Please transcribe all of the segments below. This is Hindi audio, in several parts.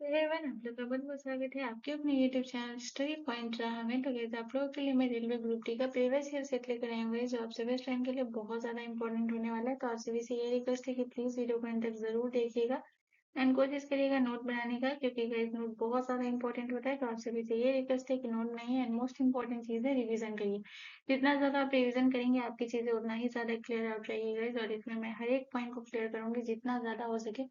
तो एवरीवन आप लोग का बहुत-बहुत स्वागत है आपके अपने यूट्यूब चैनल स्टडी पॉइंट रहा में। तो गाइस आप लोगों के लिए मैं रेलवे ग्रुप डी का प्रीवियस ईयर सेट लेकर आई हूँ गाइस, जो आपसे बेस्ट टाइम के लिए बहुत ज़्यादा इंपॉर्टेंट होने वाला है। तो आप सभी से ये रिक्वेस्ट है कि प्लीज़ वीडियो को अंत तक ज़रूर देखिएगा एंड कोशिश करिएगा नोट बनाने का, क्योंकि गाइस नोट बहुत ज़्यादा इंपॉर्टेंट होता है। तो आप सभी से ये रिक्वेस्ट है कि नोट नहीं एंड मोस्ट इंपॉर्टेंट चीज़ है रिवीजन करिए। जितना ज़्यादा आप रिवीजन करेंगे आपकी चीज़ें उतना ही ज़्यादा क्लियर आउट रहेगी गाइस, और इसमें मैं हर एक पॉइंट को क्लियर करूँगी जितना ज़्यादा हो सके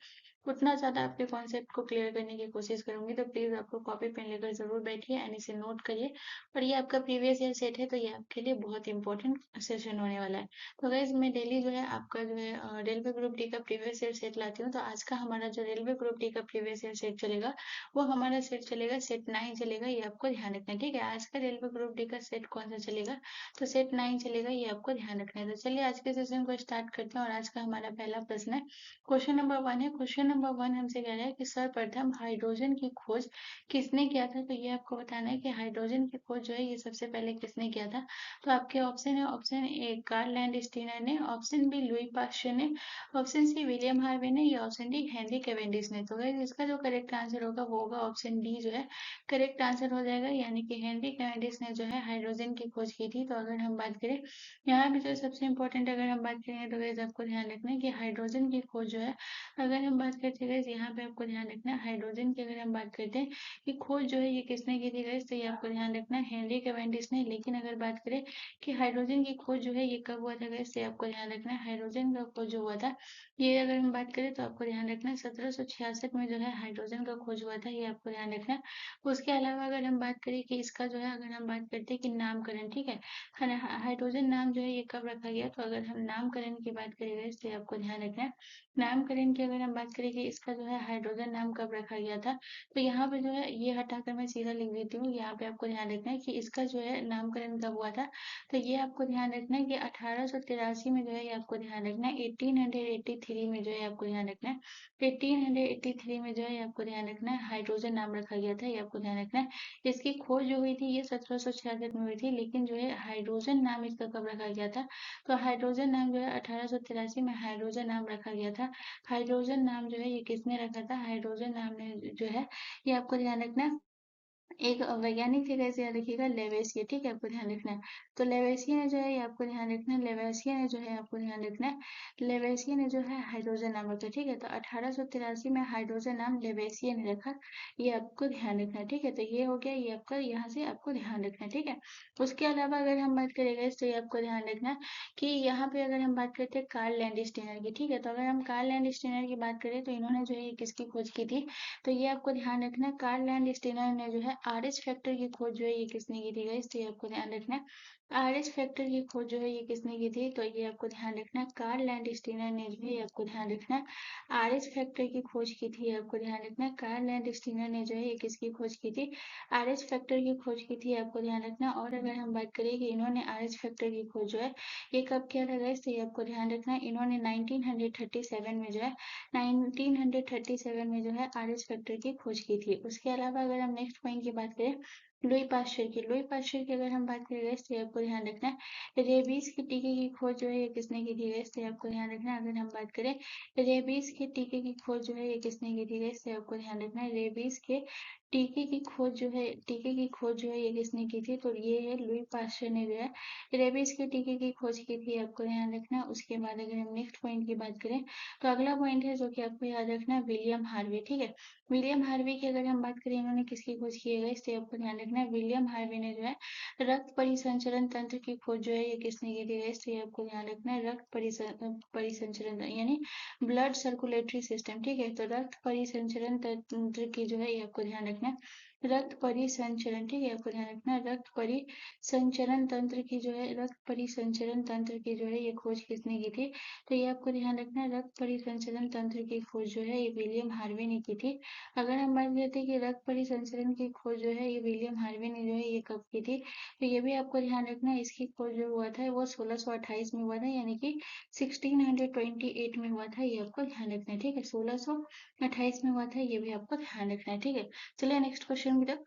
उतना ज़्यादा आपके कॉन्सेप्ट को क्लियर करने की कोशिश करूँगी। तो प्लीज़ आप लोग कॉपी पेन लेकर ज़रूर बैठिए एंड इसे नोट करिए। और ये आपका प्रीवियस ईयर सेट है, तो ये आपके लिए बहुत इंपॉर्टेंट सेशन होने वाला है। तो गाइज़ मैं डेली जो है आपका जो है रेलवे ग्रुप डी का प्रीवियस ईयर सेट लाती हूँ। तो आज का हमारा जो रेलवे ग्रुप डी का प्रीवियस ईयर सेट चलेगा, वो हमारा सेट चलेगा सेट 9 चलेगा, ये आपको ध्यान रखना है, ठीक है? आज का रेलवे ग्रुप डी का सेट कौन सा चलेगा? तो सेट 9 चलेगा, ये आपको ध्यान रखना है। तो चलिए आज के सेशन को स्टार्ट करते हैं। और आज का हमारा पहला प्रश्न है, क्वेश्चन नंबर 1 है। क्वेश्चन नंबर 1 हमसे कह रहा है कि सर्वप्रथम हाइड्रोजन की खोज किसने किया था? तो ये आपको बताना है कि हाइड्रोजन की खोज जो है ये सबसे पहले किसने किया था। तो आपके ऑप्शन है, ऑप्शन ए कार्ल लैंडस्टीनर ने, ऑप्शन बी लुई पास्चर ने, ऑप्शन सी विलियम हार्वे ने, या ऑप्शन डी हेनरी कैवेंडिश ने। तो गाइस इसका जो करेक्ट आंसर होगा वो होगा ऑप्शन डी जो है करेक्ट आंसर हो जाएगा, यानी कि हेनरी कैवेंडिश ने जो है हाइड्रोजन की खोज की थी। तो अगर हम बात करें यहाँ भी जो सबसे इम्पोर्टेंट अगर हम बात करेंगे तो गाइस आपको ध्यान रखना है कि हाइड्रोजन की खोज जो है, अगर हम बात करते हैं गाइस यहाँ पे आपको ध्यान रखना है हाइड्रोजन की, अगर हम बात करते हैं कि खोज जो है ये किसने की थी गाइस, तो ये आपको ध्यान रखना है हेनरी कैवेंडिश ने। लेकिन अगर बात करें कि हाइड्रोजन की खोज जो है ये कब हुआ था गाइस, तो ये आपको ध्यान रखना है हाइड्रोजन का खोज जो हुआ था ये अगर हम बात करें तो आपको ध्यान रखना है 1766 में जो है हाइड्रोजन का खोज हुआ था, ये आपको ध्यान रखना है। उसके अलावा अगर हम बात करें कि इसका जो है, अगर हम बात करते हैं कि नामकरण, ठीक है, हाइड्रोजन नाम जो है ये कब रखा गया, तो अगर हम नामकरण की बात करेंगे इससे आपको ध्यान रखना है नामकरण की, अगर हम बात करें कि इसका जो है हाइड्रोजन नाम कब रखा गया था, तो यहाँ पे जो है ये हटाकर मैं सीधा लिख देती हूँ। यहाँ पे आपको ध्यान रखना है कि इसका जो है नामकरण कब हुआ था, तो ये आपको ध्यान रखना है कि 1883 में जो है ये आपको ध्यान रखना है, 1883 में जो है आपको ध्यान रखना है, 1883 में जो है आपको ध्यान रखना है हाइड्रोजन नाम रखा गया था, ये आपको ध्यान रखना है। इसकी खोज जो हुई थी ये 1766 में हुई थी, लेकिन जो है हाइड्रोजन नाम इसका कब रखा गया था, तो हाइड्रोजन नाम जो है 1883 में हाइड्रोजन नाम रखा गया था। हाइड्रोजन नाम जो है ये किसने रखा था, हाइड्रोजन नाम ने जो है ये आपको ध्यान रखना है एक वैज्ञानिक थे, कैसे याद रखिएगा, लेवेसियर, ठीक है, आपको ध्यान रखना है। तो लेवेसियर ने जो है ये आपको ध्यान रखना है, लेवेसियर ने जो है आपको ध्यान रखना है, लेवेसियर ने जो है हाइड्रोजन नाम रखा, ठीक है। तो 1883 में हाइड्रोजन नाम लेवेसियर ने रखा, ये आपको ध्यान रखना है, ठीक है। तो ये हो गया, ये आपका यहाँ से आपको ध्यान रखना है, ठीक है। उसके अलावा अगर हम बात करेंगे तो ये आपको ध्यान रखना है कि यहाँ पे अगर हम बात करते हैं कार्ल लैंडस्टीनर की, ठीक है, तो अगर हम कार्ल लैंडस्टीनर की बात करें तो इन्होंने जो है किसकी खोज की थी, तो ये आपको ध्यान रखना है कार्ल लैंडस्टीनर ने जो है आरएच फैक्टर की खोज जो है ये किसने की थी गाइस, तो ये आपको ध्यान रखना है आरएच फैक्टर की खोज जो है ये किसने की थी, तो ये आपको ध्यान रखना है कार्ल लैंडस्टीनर ने जो है ये आपको ध्यान रखना है आरएच फैक्टर की खोज की थी, आपको ध्यान रखना है कार्ल लैंडस्टीनर ने जो है ये किसकी खोज की थी, आरएच फैक्टर की खोज की थी, आपको ध्यान रखना। और अगर हम बात करें कि इन्होंने आरएच फैक्टर की खोज जो है ये कब किया था गाइस, तो ये आपको ध्यान रखना है इन्होंने 1937 में जो है 1937 में जो है आरएच फैक्टर की खोज की थी। उसके अलावा अगर हम नेक्स्ट पॉइंट की बात करें लुई पाश्चर की अगर हम बात करें तो आपको ध्यान रखना है रेबीज के टीके की खोज जो है ये किसने की थी तो आपको ध्यान रखना है। अगर हम बात करें रेबीज के टीके की खोज जो है ये किसने की थी तो आपको ध्यान रखना है रेबीज के टीके की खोज जो है टीके की खोज जो है ये किसने की थी, तो ये है लुई पाश्चर ने जो है रेबीज के टीके की खोज की थी, आपको ध्यान रखना है। उसके बाद अगर हम नेक्स्ट पॉइंट की बात करें तो अगला पॉइंट है जो कि आपको याद रखना है विलियम हार्वे, ठीक है। विलियम हार्वे की अगर हम बात करें इन्होंने किसकी खोज की है इससे आपको ध्यान रखना है विलियम हार्वे ने जो है रक्त परिसंचरण तंत्र की खोज जो है ये किसने की थी इससे आपको ध्यान रखना है रक्त परिसंचरण यानी ब्लड सर्कुलेटरी सिस्टम, ठीक है। तो रक्त परिसंचरण तंत्र की जो है ये आपको ध्यान रखना है रक्त परिसंचरण, ठीक है, आपको ध्यान रखना है रक्त परिसंचरण तंत्र की जो है रक्त परिसंचरण तंत्र की जो है ये खोज किसने की थी, तो ये आपको ध्यान रखना है रक्त परिसंचरण तंत्र की खोज जो है ये विलियम हार्वे ने की थी। अगर हम बात करते हैं कि रक्त परिसंचरण की खोज जो है ये विलियम हार्वे ने जो है ये कब की थी, तो ये भी आपको ध्यान रखना है इसकी खोज जो हुआ था वो 1628 में हुआ था, यानी कि 1628 में हुआ था, ये आपको ध्यान रखना है, ठीक है। 1628 में हुआ था, ये भी आपको ध्यान रखना है, ठीक है। चलिए नेक्स्ट क्वेश्चन की तरफ।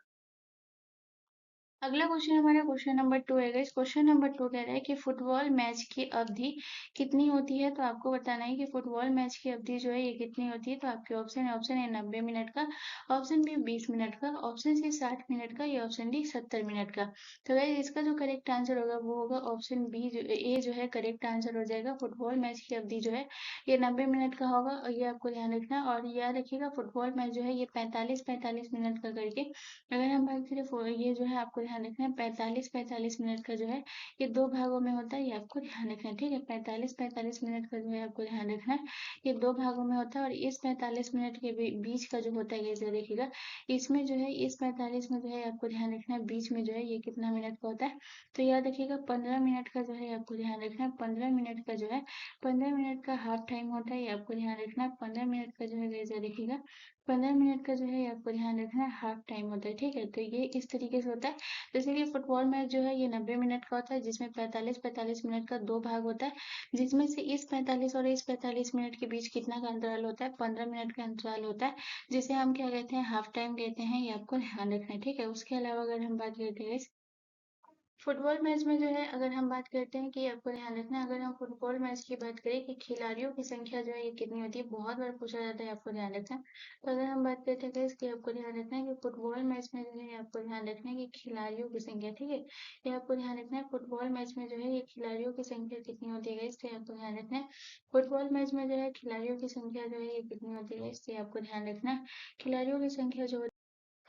अगला क्वेश्चन हमारा क्वेश्चन नंबर 2 है गाइस। क्वेश्चन नंबर 2 कह रहा है कि फुटबॉल मैच की अवधि कितनी होती है? तो आपको बताना है कि फुटबॉल मैच की अवधि जो है ये कितनी होती है। तो आपके ऑप्शन है, ऑप्शन ए 90 मिनट का, ऑप्शन बी 20 मिनट का, ऑप्शन सी 60 मिनट का, या ऑप्शन डी 70 मिनट का। तो गाइस इसका जो करेक्ट आंसर होगा वो होगा ऑप्शन बी, जो ए जो है करेक्ट आंसर हो जाएगा। फुटबॉल मैच की अवधि जो है ये 90 मिनट का होगा, और ये आपको ध्यान रखना है। और याद रखिएगा फुटबॉल मैच जो है ये 45-45 मिनट का करके, अगर हम बात करें ये जो है आपको ध्यान रखना है 45-45 मिनट का जो है ये 2 भागों में होता है, ये आपको ध्यान रखना है। ठीक है, 45-45 मिनट का जो है आपको ध्यान रखना है, ये 2 भागों में होता है। और इस 45 मिनट के बीच का जो होता है, ये देखिएगा इसमें जो है इस 45 में जो है आपको ध्यान रखना है बीच में जो है ये कितना मिनट का होता है। तो याद रखिएगा 15 मिनट का जो है आपको ध्यान रखना है, 15 मिनट का जो है 15 मिनट का हाफ टाइम होता है, ये आपको ध्यान रखना है। 15 मिनट का जो है वैसे देखिएगा 15 मिनट का जो है आपको ध्यान रखना है हाफ टाइम होता है। ठीक है, तो ये इस तरीके से होता है। जैसे कि फुटबॉल मैच जो है ये 90 मिनट का होता है, जिसमें 45-45 मिनट का 2 भाग होता है, जिसमें से इस 45 और इस 45 मिनट के बीच कितना का अंतराल होता है? 15 मिनट का अंतराल होता है, जिसे हम क्या कहते हैं? हाफ टाइम कहते हैं। ये आपको ध्यान रखना है। ठीक है, उसके अलावा अगर हम बात करते हैं फुटबॉल मैच में जो है अगर हम बात करते हैं कि आपको ध्यान रखना है, अगर हम फुटबॉल मैच की बात करें कि खिलाड़ियों की संख्या जो है ये कितनी होती है, बहुत बार पूछा जाता है, आपको ध्यान रखना है। तो अगर हम बात करते हैं इसकी, आपको ध्यान रखना है कि फुटबॉल मैच में जो है आपको ध्यान रखना है कि खिलाड़ियों की संख्या, ठीक है, ये आपको ध्यान रखना है। फुटबॉल मैच में जो है ये खिलाड़ियों की संख्या कितनी होती है इसलिए आपको ध्यान रखना है। फुटबॉल मैच में जो है खिलाड़ियों की संख्या जो है ये कितनी होती है इसलिए आपको ध्यान रखना है। खिलाड़ियों की संख्या जो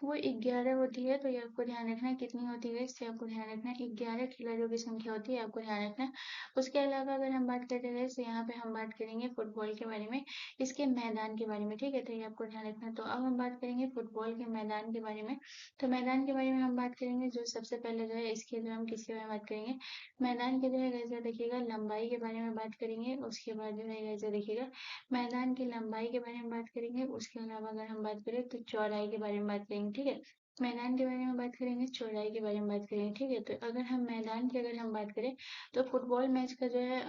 वो 11 होती है, तो ये आपको ध्यान रखना है कितनी होती है इससे आपको ध्यान रखना है। 11 खिलाड़ियों की संख्या होती है, आपको ध्यान रखना है। उसके अलावा अगर हम बात करते हैं तो यहाँ पे हम बात करेंगे फुटबॉल के बारे में, इसके मैदान के बारे में। ठीक है, तो ये आपको ध्यान रखना है। तो अब हम बात करेंगे फुटबॉल के मैदान के बारे में। तो मैदान के बारे में हम बात करेंगे, जो सबसे पहले जो है इसके जो हम किसके बारे में बात करेंगे, मैदान के जो है कैसे देखिएगा लंबाई के बारे में बात करेंगे। उसके बाद जो है कैसे देखिएगा मैदान की लंबाई के बारे में बात करेंगे। उसके अलावा अगर हम बात करें तो चौड़ाई के बारे में बात करेंगे। ठीक है, मैदान के बारे में बात करेंगे, चौड़ाई के बारे में बात करेंगे। ठीक है, तो अगर हम मैदान की अगर हम बात करें तो फुटबॉल मैच का जो है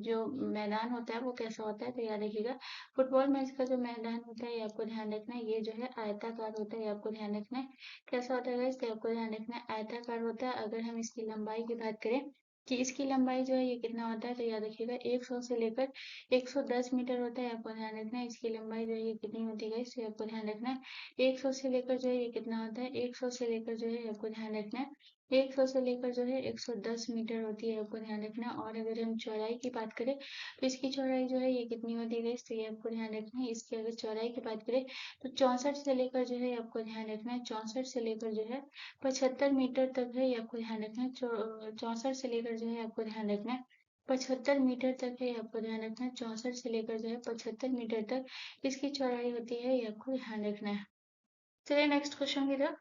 जो मैदान होता है वो कैसा होता है, तो याद रखिएगा फुटबॉल मैच का जो मैदान होता है ये आपको ध्यान रखना है, ये जो है आयताकार होता है, ये आपको ध्यान रखना है। कैसा होता है इसलिए आपको ध्यान रखना है, आयताकार होता है। अगर हम इसकी लंबाई की बात करें कि इसकी लंबाई जो है ये कितना होता है, तो याद रखिएगा 100 से लेकर 110 मीटर होता है, आपको ध्यान रखना है। इसकी लंबाई जो है ये कितनी होती है इसलिए आपको ध्यान रखना है। 100 से लेकर जो है ये कितना होता है, 100 से लेकर जो है आपको ध्यान रखना है 100 से लेकर जो है 110 मीटर होती है, आपको ध्यान रखना है। और अगर हम चौड़ाई की बात करें तो इसकी चौड़ाई जो है ये कितनी होती है तो ये आपको ध्यान रखना है। इसकी अगर चौड़ाई की बात करें तो 64 से लेकर जो है आपको ध्यान रखना है 64 से लेकर जो है 75 मीटर तक है, ये आपको ध्यान रखना है। 64 से लेकर जो है आपको ध्यान रखना है 75 मीटर तक है, आपको ध्यान रखना है। 64 से लेकर जो है 75 मीटर तक इसकी चौड़ाई होती है, ये आपको ध्यान रखना है। चलिए नेक्स्ट क्वेश्चन की तरफ।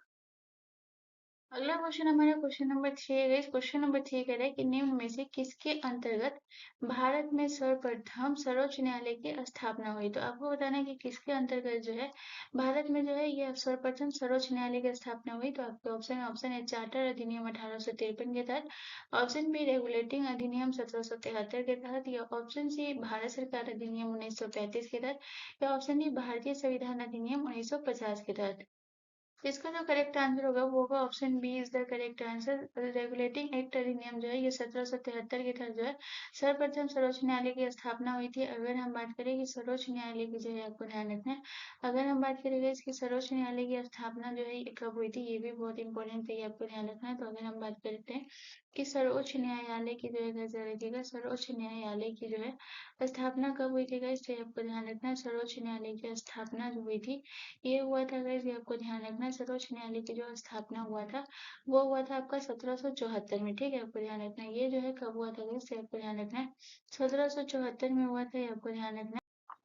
अगला क्वेश्चन हमारा क्वेश्चन नंबर 3 है। क्वेश्चन नंबर 3 कह रहा है कि निम्न में से किसके अंतर्गत भारत में सर्वप्रथम सर्वोच्च न्यायालय की स्थापना हुई? तो आपको बताना है कि किसके अंतर्गत जो है भारत में जो है ये सर्वप्रथम सर्वोच्च न्यायालय की स्थापना हुई। तो आपके ऑप्शन है, ऑप्शन ए चार्टर अधिनियम 1853 के तहत, ऑप्शन बी रेगुलेटिंग अधिनियम 1773 के तहत, या ऑप्शन सी भारत सरकार अधिनियम 1935 के तहत, या ऑप्शन डी भारतीय संविधान अधिनियम 1950 के तहत। तो इसका जो करेक्ट आंसर होगा वो होगा option B is the correct answer. Regulating act अधिनियम जो है ये 1773 के तहत जो है सर्वप्रथम सर्वोच्च न्यायालय की स्थापना हुई थी। अगर हम बात करें कि सर्वोच्च न्यायालय की जो है आपको ध्यान रखना है, अगर हम बात करेंगे इसकी सर्वोच्च न्यायालय की स्थापना जो है ये कब हुई थी, ये भी बहुत इंपॉर्टेंट है, ये आपको ध्यान रखना है। तो अगर हम बात करते हैं कि सर्वोच्च न्यायालय की जो है कैसे रखिएगा, सर्वोच्च न्यायालय की जो है स्थापना कब हुई थी गाइस, तो आपको ध्यान रखना है। सर्वोच्च न्यायालय की स्थापना जो हुई थी ये हुआ था गाइस, ये आपको ध्यान रखना है। सर्वोच्च न्यायालय की जो स्थापना हुआ था वो हुआ था आपका 1774 में। ठीक है, आपको ध्यान रखना है। ये जो है कब हुआ था गाइस, ये आपको ध्यान रखना है 1774 में हुआ था, ये आपको ध्यान रखना है।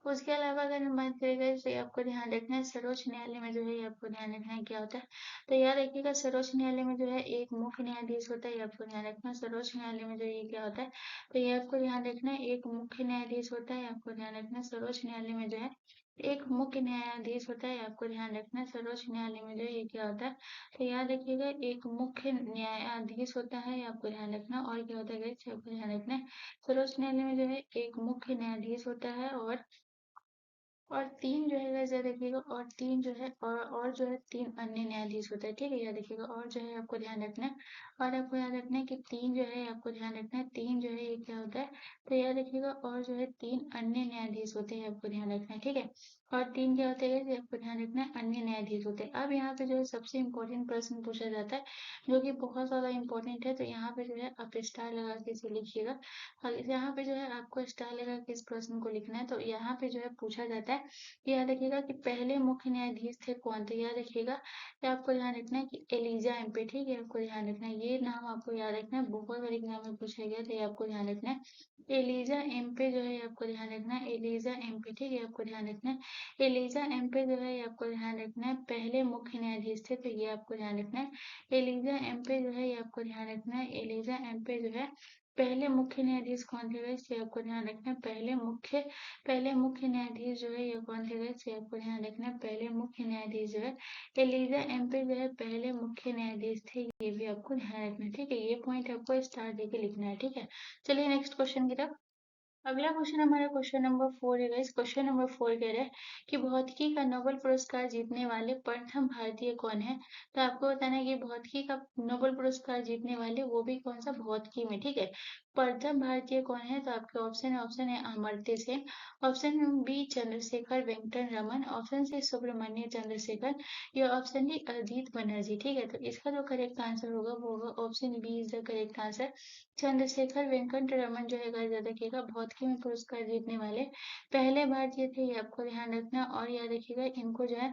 उसके अलावा अगर हम बात करें तो ये आपको ध्यान रखना है सर्वोच्च न्यायालय में जो है ये आपको ध्यान रखना है क्या होता है। तो याद रखिएगा सर्वोच्च न्यायालय में जो है एक मुख्य न्यायाधीश होता है, ये आपको ध्यान रखना है। सर्वोच्च न्यायालय में जो ये क्या होता है, तो ये आपको ध्यान रखना है एक मुख्य न्यायाधीश होता है, आपको ध्यान रखना है। सर्वोच्च न्यायालय में जो है एक मुख्य न्यायाधीश होता है, आपको ध्यान रखना है। सर्वोच्च न्यायालय में जो है ये क्या होता है, तो याद रखिएगा एक मुख्य न्यायाधीश होता है, आपको ध्यान रखना। और क्या होता है guys, आपको ध्यान रखना है सर्वोच्च न्यायालय में जो है एक मुख्य न्यायाधीश होता है, और और 3 जो है गाइस याद रखिएगा, और 3 जो है और जो है 3 अन्य न्यायाधीश होता है, ठीक है, याद रखिएगा। और जो है आपको ध्यान रखना है, और आपको याद रखना है कि 3 जो है आपको ध्यान रखना है, 3 जो है ये क्या होता है, तो याद रखिएगा। और जो है 3 अन्य न्यायाधीश होते हैं, आपको ध्यान रखना है, ठीक है। और 3 क्या होते हैं गाइस, ये आपको ध्यान रखना है, अन्य न्यायाधीश होते हैं। अब यहाँ पे जो है सबसे इम्पोर्टेंट प्रश्न पूछा जाता है, जो कि बहुत ज्यादा इम्पोर्टेंट है, तो यहाँ पे जो है आप स्टार लगा के इसे लिखिएगा। और यहाँ पे जो है आपको स्टार लगा के इस प्रश्न को लिखना है। तो यहाँ पे जो है पूछा जाता है, याद रखिएगा कि पहले मुख्य न्यायाधीश थे कौन थे, याद रखिएगा। ये आपको ध्यान रखना है कि एलिजा एम्पे, ठीक है, आपको ध्यान रखना है, ये नाम आपको याद रखना है, बहुत बार एग्जाम में पूछा गया, तो ये आपको ध्यान रखना है। एलिजा एम्पे जो है आपको ध्यान रखना है, एलिजा एम्पे, ठीक है, आपको ध्यान रखना है। एलिजा एम्पे जो है आपको ध्यान रखना है, पहले मुख्य न्यायाधीश थे, तो ये आपको ध्यान रखना है। एलिजा एम्पे जो है ये आपको ध्यान रखना है, एलिजा एम्पे जो है पहले मुख्य न्यायाधीश कौन थे गाइस, ये आपको ध्यान रखना है। पहले मुख्य न्यायाधीश जो है ये कौन थे गाइस, ये आपको ध्यान रखना है। पहले मुख्य न्यायाधीश जो है एलिजा एम्पे जो है पहले मुख्य न्यायाधीश थे, ये भी आपको ध्यान रखना है, ठीक है। ये पॉइंट आपको स्टार देके लिखना है, ठीक है। चलिए नेक्स्ट क्वेश्चन की तरफ। अगला क्वेश्चन हमारा क्वेश्चन नंबर 4 है गाइस। क्वेश्चन नंबर 4 कह रहा है कि भौतिकी का नोबेल पुरस्कार जीतने वाले प्रथम भारतीय कौन है। तो आपको बताना है कि भौतिकी का नोबेल पुरस्कार जीतने वाले, वो भी कौन सा, भौतिकी में, ठीक है। प्रथम भारतीय कौन है, तो आपके ऑप्शन है Amartya Sen, option B Chandrashekhar Venkat Raman, option C Subrahmanya Chandrashekhar, या ऑप्शन डी अजीत बनर्जी, ठीक है। तो इसका जो करेक्ट आंसर होगा वो होगा option B is the correct answer. Chandrashekhar Venkat Raman जो है गाइस याद रखिएगा, भौतिकी में पुरस्कार जीतने वाले पहले भारतीय थे, ये आपको ध्यान रखना। और याद रखिएगा इनको जो है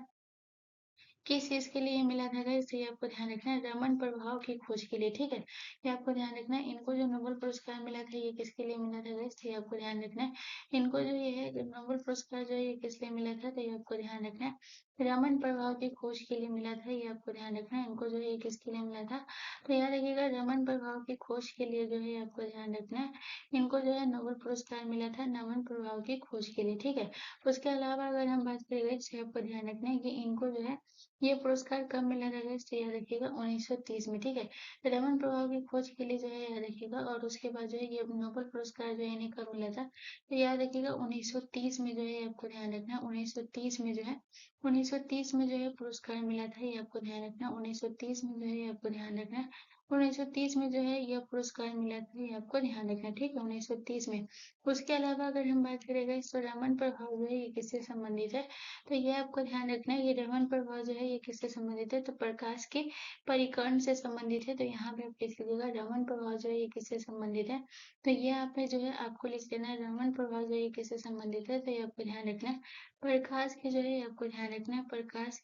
किस चीज के लिए मिला था गाइस, ये आपको ध्यान रखना है, रमन प्रभाव की खोज के लिए, ठीक है। ये आपको ध्यान रखना है, इनको जो नोबेल पुरस्कार मिला था ये किसके लिए मिला था गाइस, ये आपको ध्यान रखना है। इनको जो ये है नोबेल पुरस्कार जो है ये किस लिए मिला था, तो ये आपको ध्यान रखना है, रमन प्रभाव की खोज के लिए मिला था, ये आपको ध्यान रखना है। इनको जो है ये किसके लिए मिला था, तो याद रखिएगा रमन प्रभाव की खोज के लिए जो है आपको ध्यान रखना है, इनको जो है नोबेल पुरस्कार मिला था रमन प्रभाव की खोज के लिए, ठीक है। उसके अलावा अगर हम बात करेंगे, तो आपको ध्यान रखना है कि इनको जो है ये पुरस्कार कब मिला था गाइस, तो याद रखिएगा 1930 में, ठीक है। रमन प्रभाव की खोज के लिए जो है याद रखिएगा, और उसके बाद जो है ये नोबेल पुरस्कार जो है इन्हें कब मिला था, तो याद रखिएगा 1930 में जो है आपको ध्यान रखना है, 1930 में जो है 1930 में जो है पुरस्कार मिला था, ये आपको ध्यान रखना है। 1930 में जो है आपको ध्यान रखना है, 1930 में जो है यह पुरस्कार मिला था, ये आपको ध्यान रखना है, ठीक है, 1930 में। उसके अलावा अगर हम बात करेंगे तो रमन प्रभाव जो है ये किससे संबंधित है, तो ये आपको ध्यान रखना है, ये रमन प्रभाव जो है ये किससे संबंधित है, तो प्रकाश के परिकर्ण से संबंधित है। तो यहाँ पे आप लिख लीजिएगा रमन प्रभाव जो है ये किससे संबंधित है, तो ये आप जो है आपको लिख देना है, रमन प्रभाव जो है ये किससे संबंधित है, तो ये आपको ध्यान रखना है, प्रकाश के जो है आपको ध्यान रखना है, प्रकाश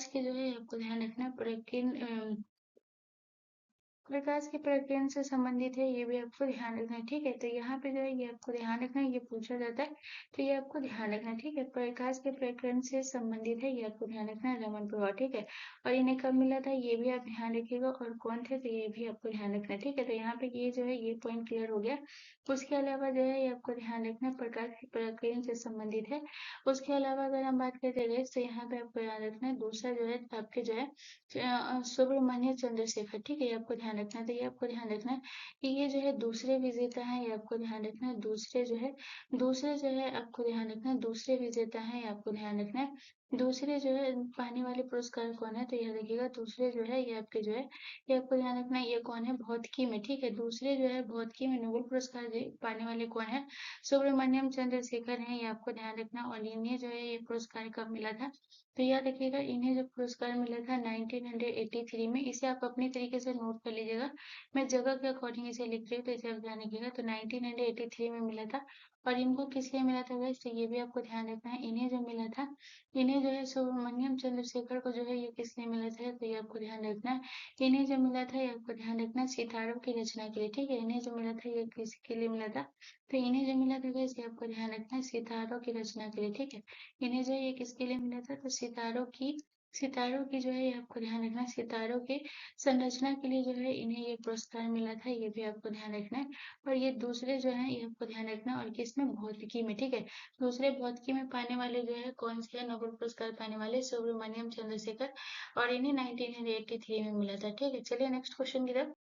के जो है आपको ध्यान रखना है, प्रकाश के प्रकीर्णन से संबंधित है, ये भी आपको ध्यान रखना है, ठीक है। तो यहाँ पे जो है ये आपको ध्यान रखना है, ये पूछा जाता है, तो ये आपको ध्यान रखना है, ठीक है। प्रकाश के प्रकीर्णन से संबंधित है, ये आपको ध्यान रखना है, रमन प्रभाव, ठीक है। और इन्हें कब मिला था ये भी आप ध्यान रखिएगा, और कौन थे, तो ये भी आपको ध्यान रखना है, ठीक है। तो यहाँ पे ये जो है ये पॉइंट क्लियर हो गया। उसके अलावा जो है ये आपको ध्यान रखना है, प्रकाश के प्रकीर्णन से संबंधित है। उसके अलावा अगर हम बात करते रहे, तो यहाँ पे आपको याद रखना है, दूसरा जो है आपके जो है सुब्रमण्य चंद्रशेखर, ठीक है, ये आपको ध्यान रखना है। तो ये आपको ध्यान रखना है कि ये जो है दूसरे विजेता हैं, ये आपको ध्यान रखना है, दूसरे जो है आपको ध्यान रखना है, दूसरे विजेता हैं, ये आपको ध्यान रखना है। दूसरे जो है पाने वाले पुरस्कार कौन है, तो याद रखिएगा दूसरे जो है ये आपके जो है ये आपको ध्यान रखना है, ये कौन है, भौतिकी में, ठीक है। दूसरे जो है भौतिकी में नोबेल पुरस्कार पाने वाले कौन है, सुब्रमण्यम चंद्रशेखर हैं, ये आपको ध्यान रखना। और इन्हें जो है ये पुरस्कार कब मिला था, तो याद रखिएगा इन्हें जो पुरस्कार मिला था 1983 में। इसे आप अपनी तरीके से नोट कर लीजिएगा, मैं जगह के अकॉर्डिंग इसे लिख रही हूँ, तो इसे आप ध्यान रखिएगा। तो 1983 में मिला था, और इनको किस लिए मिला था गाइस, तो ये भी आपको ध्यान रखना है। इन्हें जो मिला था, इन्हें जो है सुब्रमण्यम चंद्रशेखर को जो है ये किस लिए मिला था, तो ये आपको ध्यान रखना है। इन्हें जो मिला था ये आपको ध्यान रखना है, सितारों की रचना के लिए, ठीक है। इन्हें जो मिला था ये किसके लिए मिला था, तो इन्हें जो मिला था गाइस ये आपको ध्यान रखना है, सितारों की रचना के लिए, ठीक है। इन्हें जो है ये किसके लिए मिला था, तो सितारों की जो है ये आपको ध्यान रखना है, सितारों के संरचना के लिए जो है इन्हें ये पुरस्कार मिला था, ये भी आपको ध्यान रखना है। और ये दूसरे जो है ये आपको ध्यान रखना है, और किसमें, भौतिकी में, ठीक है। दूसरे भौतिकी में पाने वाले जो है कौन से है, नोबेल पुरस्कार पाने वाले सुब्रमण्यम चंद्रशेखर, और इन्हें 1983 में मिला था, ठीक है। चलिए नेक्स्ट क्वेश्चन की तरफ।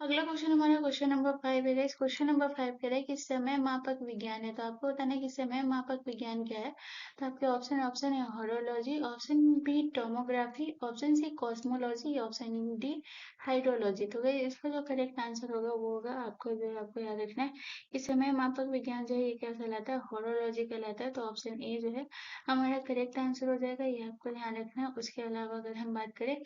अगला क्वेश्चन हमारा क्वेश्चन नंबर 5 है गाइस। क्वेश्चन नंबर 5 कह रहा है कि समय मापक विज्ञान है। तो आपको बताना है कि समय मापक विज्ञान क्या है। तो आपके ऑप्शन ऑप्शन है horology, option B tomography, option C cosmology, option D hydrology. तो गाइस इसका जो करेक्ट आंसर होगा वो होगा, आपको जो है आपको याद रखना है कि समय मापक विज्ञान जो है ये क्या कहलाता है, हॉरोलॉजी कहलाता है। तो ऑप्शन ए जो है हमारा करेक्ट आंसर हो जाएगा, ये आपको ध्यान रखना है। उसके अलावा अगर हम बात करें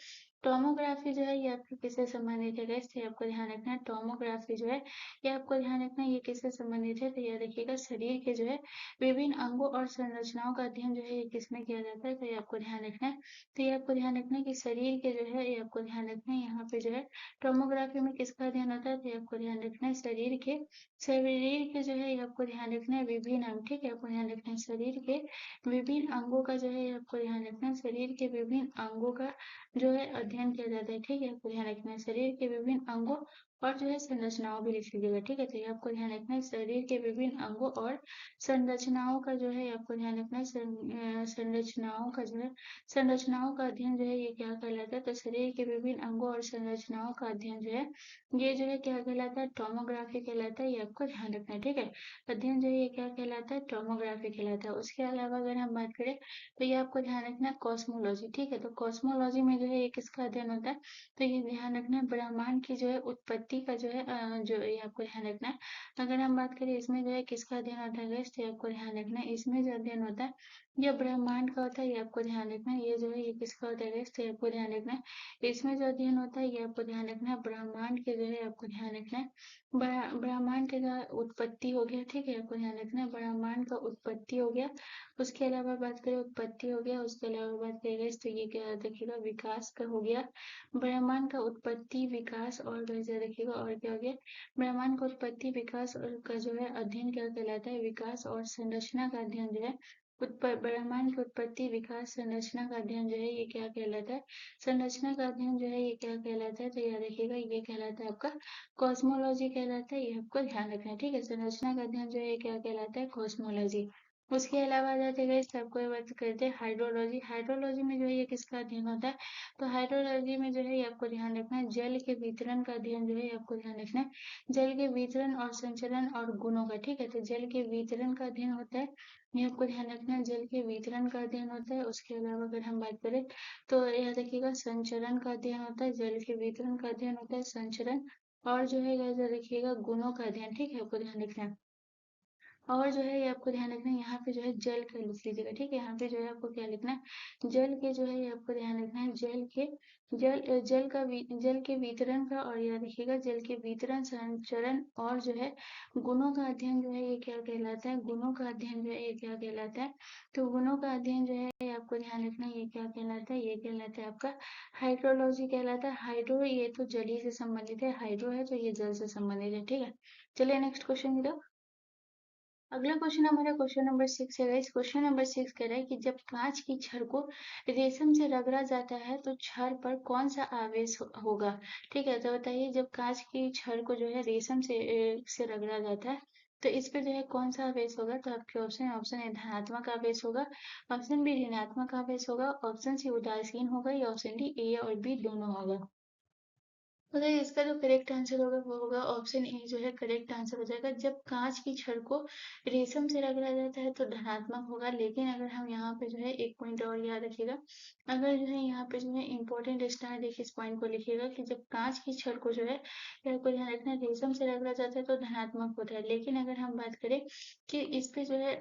टोमोग्राफी जो है ये आपके किससे संबंधित है गाइस, तो ये आपको ध्यान रखना है। टोमोग्राफी जो है ये आपको ध्यान रखना है ये किससे संबंधित है, तो ये देखिएगा शरीर के जो है विभिन्न अंगों और संरचनाओं का अध्ययन जो है ये किसमें किया जाता है, तो ये आपको ध्यान रखना है। तो ये आपको ध्यान रखना है कि शरीर के जो है ये आपको ध्यान रखना है, यहाँ पे जो है टोमोग्राफी में किसका अध्ययन होता है, तो ये आपको ध्यान रखना है शरीर के जो है ये आपको ध्यान रखना है विभिन्न अंग, ठीक है, आपको ध्यान रखना है शरीर के विभिन्न अंगों का जो है ये आपको ध्यान रखना है, शरीर के विभिन्न अंगों का जो है अध्ययन किया जाता है, ठीक है, आपको ध्यान रखना है शरीर के विभिन्न अंगों और जो है संरचनाओं भी लिख लीजिएगा, ठीक है। तो ये आपको ध्यान रखना है शरीर के विभिन्न अंगों और संरचनाओं का जो है आपको ध्यान रखना है संरचनाओं का जो है संरचनाओं का अध्ययन जो है ये क्या कहलाता है, तो शरीर के विभिन्न अंगों और संरचनाओं का अध्ययन जो है ये जो है क्या कहलाता है, टोमोग्राफी कहलाता है, ये आपको ध्यान रखना है, ठीक है। अध्ययन जो है ये क्या कहलाता है, टोमोग्राफी कहलाता है। उसके अलावा अगर हम बात करें तो ये आपको ध्यान रखना है कॉस्मोलॉजी, ठीक है। तो कॉस्मोलॉजी में जो है ये किसका अध्ययन होता है, तो ये ध्यान रखना है ब्रह्मांड की जो है उत्पत्ति का जो है जो ये आपको ध्यान रखना है। अगर हम बात करें इसमें जो है किसका अध्ययन होता है guys, तो ये आपको ध्यान रखना है इसमें जो अध्ययन होता है ये ब्रह्मांड का होता है, ये आपको ध्यान रखना है। ये जो है ये किसका होता है guys, तो ये आपको ध्यान रखना है इसमें जो अध्ययन होता है ये आपको ध्यान रखना है ब्रह्मांड के जो है आपको ध्यान रखना है ब्रह्मांड के जो उत्पत्ति हो गया, ठीक है, आपको ध्यान रखना है ब्रह्मांड का उत्पत्ति हो गया। उसके अलावा बात करें उत्पत्ति हो गया, उसके अलावा बात करेंगे तो ये क्या देखिएगा विकास का हो गया, ब्रह्मांड का उत्पत्ति विकास और वैसे देखिएगा और क्या हो गया, ब्रह्मांड का उत्पत्ति विकास और का जो है अध्ययन क्या कहलाता है, विकास और संरचना का अध्ययन जो है ब्रह्मांड की उत्पत्ति विकास संरचना का अध्ययन जो है ये क्या कहलाता है, संरचना का अध्ययन जो है ये क्या कहलाता है, तो याद रखिएगा ये कहलाता है आपका कॉस्मोलॉजी कहलाता है, ये आपको ध्यान रखना है, ठीक है। संरचना का अध्ययन जो है ये क्या कहलाता है, कॉस्मोलॉजी। उसके अलावा आ जाते गए सबको ये बात करते हैं हाइड्रोलॉजी। हाइड्रोलॉजी में जो है ये किसका अध्ययन होता है, तो हाइड्रोलॉजी में जो है ये आपको ध्यान रखना है जल के वितरण का अध्ययन जो है ये आपको ध्यान रखना है जल के वितरण और संचलन और गुणों का, ठीक है। तो जल के वितरण का अध्ययन होता है, ये आपको ध्यान रखना है जल के वितरण का अध्ययन होता है। उसके अलावा अगर हम बात करें तो याद रखिएगा संचरण का अध्ययन होता है, जल के वितरण का अध्ययन होता है संचरण और जो है याद रखिएगा गुणों का अध्ययन, ठीक है, आपको ध्यान रखना है। और जो है ये आपको ध्यान रखना है यहाँ पे जो है जल का लिख लीजिएगा, ठीक है। यहाँ पे जो है आपको क्या लिखना है जल के जो है ये आपको ध्यान रखना है जल के वितरण का और याद रखिएगा जल के वितरण संचरण और जो है गुणों का अध्ययन जो है ये क्या कहलाता है, गुणों का अध्ययन जो है ये क्या कहलाता है, तो गुणों का अध्ययन जो है ये आपको ध्यान रखना है ये क्या कहलाता है, ये कहलाता है आपका हाइड्रोलॉजी कहलाता है। हाइड्रो ये तो जल ही से संबंधित है, हाइड्रो है तो ये जल से संबंधित है, ठीक है। चलिए नेक्स्ट क्वेश्चन की तरफ। अगला क्वेश्चन हमारा क्वेश्चन नंबर 6 है गाइस। क्वेश्चन नंबर 6 कह रहा है कि जब कांच की छड़ को रेशम से रगड़ा जाता है तो छड़ पर कौन सा आवेश होगा, ठीक है। तो बताइए जब कांच की छड़ को जो है रेशम से रगड़ा जाता है तो इस पे जो है कौन सा आवेश होगा, तो आपके ऑप्शन ऑप्शन है धनात्मक आवेश होगा, ऑप्शन बी ऋणात्मक आवेश होगा, ऑप्शन सी उदासीन होगा या ऑप्शन डी ए और बी दोनों होगा। तो गाइस इसका जो करेक्ट आंसर होगा वो होगा ऑप्शन ए जो है करेक्ट आंसर हो जाएगा। जब कांच की छड़ को रेशम से रगड़ा जाता है तो धनात्मक होगा, लेकिन अगर हम यहाँ पे जो है एक पॉइंट और याद रखिएगा, अगर जो है यहाँ पे जो है इंपॉर्टेंट स्टार देखिए इस पॉइंट को लिखिएगा कि जब कांच की छड़ को जो है या को ध्यान रखना रेशम से रगड़ा जाता है तो धनात्मक होता है, लेकिन अगर हम बात करें कि इस पे जो है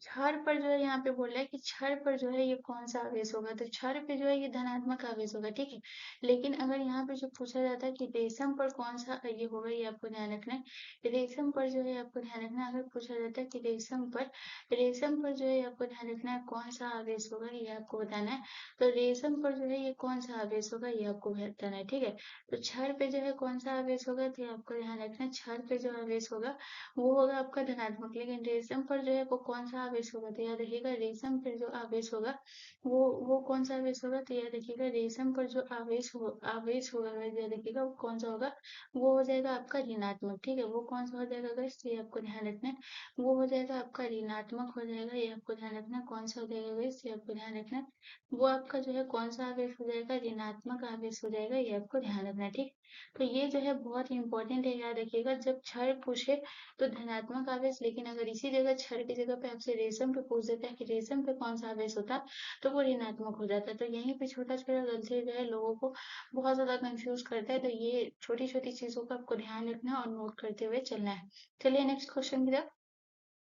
छड़ पर जो है यहाँ पे बोल रहा है कि छड़ पर जो है ये कौन सा आवेश होगा, तो छड़ पे जो है ये धनात्मक आवेश होगा, ठीक है। लेकिन अगर यहाँ पे जो पूछा जाता है कि रेशम पर कौन सा ये होगा, ये आपको ध्यान रखना है रेशम पर जो है आपको ध्यान रखना है। अगर पूछा जाता है कि रेशम पर जो है आपको ध्यान रखना है कौन सा आवेश होगा, ये आपको बताना है। तो रेशम पर जो है ये कौन सा आवेश होगा ये आपको बताना है, ठीक है। तो छड़ पे जो है कौन सा आवेश होगा, तो ये आपको ध्यान रखना है छड़ पे जो आवेश होगा वो होगा आपका धनात्मक, लेकिन रेशम पर जो है वो कौन सा आवेश होगा, तो याद रखिएगा रेशम पर जो आवेश होगा वो कौन सा आवेश होगा, तो याद रखिएगा रेशम पर जो आवेश होगा guys, याद रखिएगा वो कौन सा होगा, वो हो जाएगा आपका ऋणात्मक। ठीक है, वो कौन सा हो जाएगा guys, तो ये आपको ध्यान रखना है, वो हो जाएगा आपका ऋणात्मक हो जाएगा, ये आपको ध्यान रखना है। कौन सा हो जाएगा guys, ये आपको ध्यान रखना है, वो आपका जो है कौन सा आवेश हो जाएगा, ऋणात्मक आवेश हो जाएगा, ये आपको ध्यान रखना है। ठीक, तो ये जो है बहुत इंपॉर्टेंट है, याद रखिएगा। जब क्षण पूछे तो धनात्मक आवेश, लेकिन अगर इसी जगह क्षण की जगह पे आपसे रेशम पे पूछ देता है कि रेशम पे कौन सा आवेश होता है, तो वो ऋणात्मक हो जाता है। तो यहीं पे छोटा छोटा गलती जो है लोगों को बहुत ज्यादा कंफ्यूज करता है, तो ये छोटी छोटी चीजों का आपको ध्यान रखना है और नोट करते हुए चलना है। चलिए नेक्स्ट क्वेश्चन की तरफ।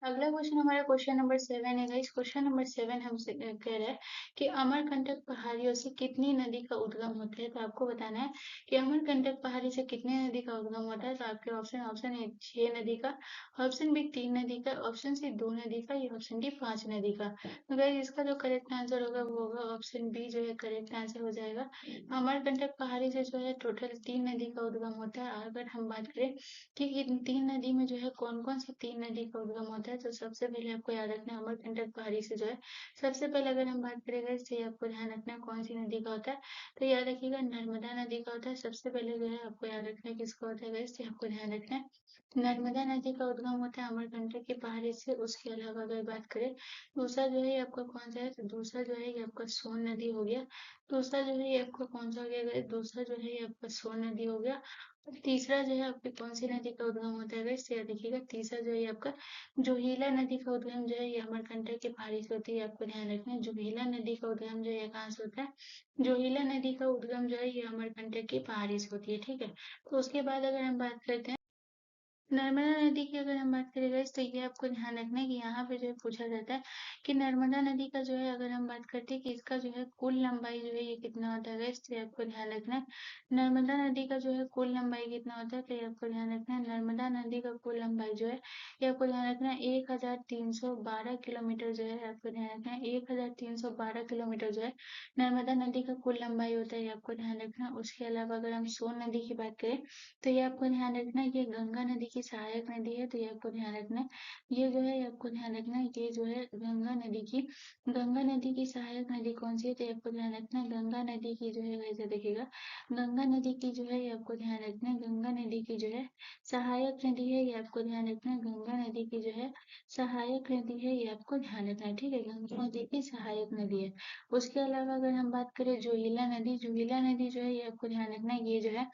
अगला क्वेश्चन हमारा क्वेश्चन नंबर 7 है गाइस। क्वेश्चन नंबर 7 हमसे कह रहा है कि अमरकंटक पहाड़ियों से कितनी नदी का उद्गम होता है। तो आपको बताना है कि अमरकंटक पहाड़ी से कितने नदी का उद्गम होता है। तो आपके ऑप्शन ए 6 नदी का, ऑप्शन बी 3 नदी का, ऑप्शन सी 2 नदी का, या ऑप्शन डी 5 नदी का। तो गाइस इसका जो करेक्ट आंसर होगा वो होगा ऑप्शन बी, जो है करेक्ट आंसर हो जाएगा। अमरकंटक पहाड़ी से जो है टोटल 3 नदी का उद्गम होता है। अगर हम बात करें कि इन 3 नदी में जो है कौन-कौन सी 3 नदी का उद्गम होता है, तो सबसे पहले आपको याद रखना है अमरकंटक पहाड़ी से जो है सबसे पहले अगर हम बात करेंगे इससे आपको ध्यान रखना है कौन सी नदी का होता है, तो याद रखिएगा नर्मदा नदी का होता है। सबसे पहले जो है आपको याद रखना है किसका होता है, इससे आपको ध्यान रखना है नर्मदा नदी का उद्गम होता है अमरकंटक की पहाड़ी से। उसके अलावा अगर बात करें दूसरा जो है ये आपका कौन सा है, तो दूसरा जो है ये आपका सोन नदी हो गया। दूसरा जो है ये आपका कौन सा हो गया, दूसरा जो है ये आपका सोन नदी हो गया। और तीसरा जो है आपकी कौन सी नदी का उद्गम होता है इससे याद रखिएगा, तीसरा जो है आपका जोहिला नदी का उद्गम जो है ये अमरकंटक की पहाड़ी से होती है। आपको ध्यान रखना है जोहिला नदी का उद्गम जो है कहाँ से होता है, जोहिला नदी का उद्गम जो है ये अमरकंटक की पहाड़ी से होती है। ठीक है, तो उसके बाद अगर हम बात करते हैं नर्मदा नदी की, अगर हम बात करें गाइस, तो ये आपको ध्यान रखना है कि यहाँ पे जो है पूछा जाता है कि नर्मदा नदी का जो है अगर हम बात करते हैं कि इसका जो है कुल लंबाई जो है ये कितना होता है गाइस, तो ये आपको ध्यान रखना है नर्मदा नदी का जो है कुल लंबाई कितना होता है, तो ये आपको ध्यान रखना है नर्मदा नदी का कुल लंबाई जो है ये आपको ध्यान रखना है 1312 किलोमीटर जो है। आपको ध्यान रखना है 1312 किलोमीटर जो है नर्मदा नदी का कुल लंबाई होता है, ये आपको ध्यान रखना है। उसके अलावा अगर हम सोन नदी की बात करें तो ये आपको ध्यान रखना है ये गंगा नदी की सहायक नदी है, तो ये आपको ध्यान रखना है ये जो है आपको ध्यान रखना है ये जो है गंगा नदी की सहायक नदी कौन सी है, तो ये आपको ध्यान रखना है गंगा नदी की जो है वैसे देखिएगा गंगा नदी की जो है ये आपको ध्यान रखना है गंगा नदी की जो है सहायक नदी है, ये आपको ध्यान रखना है गंगा नदी की जो है सहायक नदी है, ये आपको ध्यान रखना है। ठीक है, गंगा नदी की सहायक नदी है। उसके अलावा अगर हम बात करें जोहिला नदी जो है ये आपको ध्यान रखना है ये जो है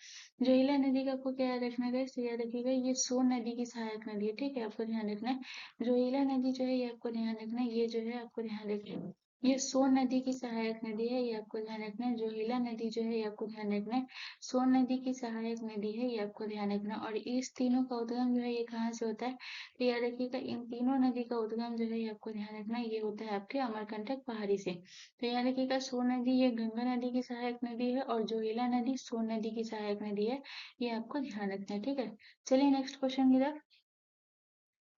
जोहिला नदी का आपको क्या याद रखना है गाइस, याद रखिएगा ये सोन नदी की सहायक नदी है। ठीक है, आपको ध्यान रखना है जोहिला नदी जो है ये आपको ध्यान रखना है ये जो है आपको ध्यान रखना है ये सोन नदी की सहायक नदी है, ये आपको ध्यान रखना है। जोहिला नदी जो है ये आपको ध्यान रखना है सोन नदी की सहायक नदी है, ये आपको ध्यान रखना है। और इस तीनों का उद्गम जो है ये कहाँ से होता है, तो याद रखिएगा इन तीनों नदी का उद्गम जो है ये आपको ध्यान रखना है ये होता है आपके अमरकंटक पहाड़ी से। तो याद रखिएगा सोन नदी ये गंगा नदी की सहायक नदी है और जोहिला नदी सोन नदी की सहायक नदी है, ये आपको ध्यान रखना है। ठीक है, चलिए नेक्स्ट क्वेश्चन की तरफ।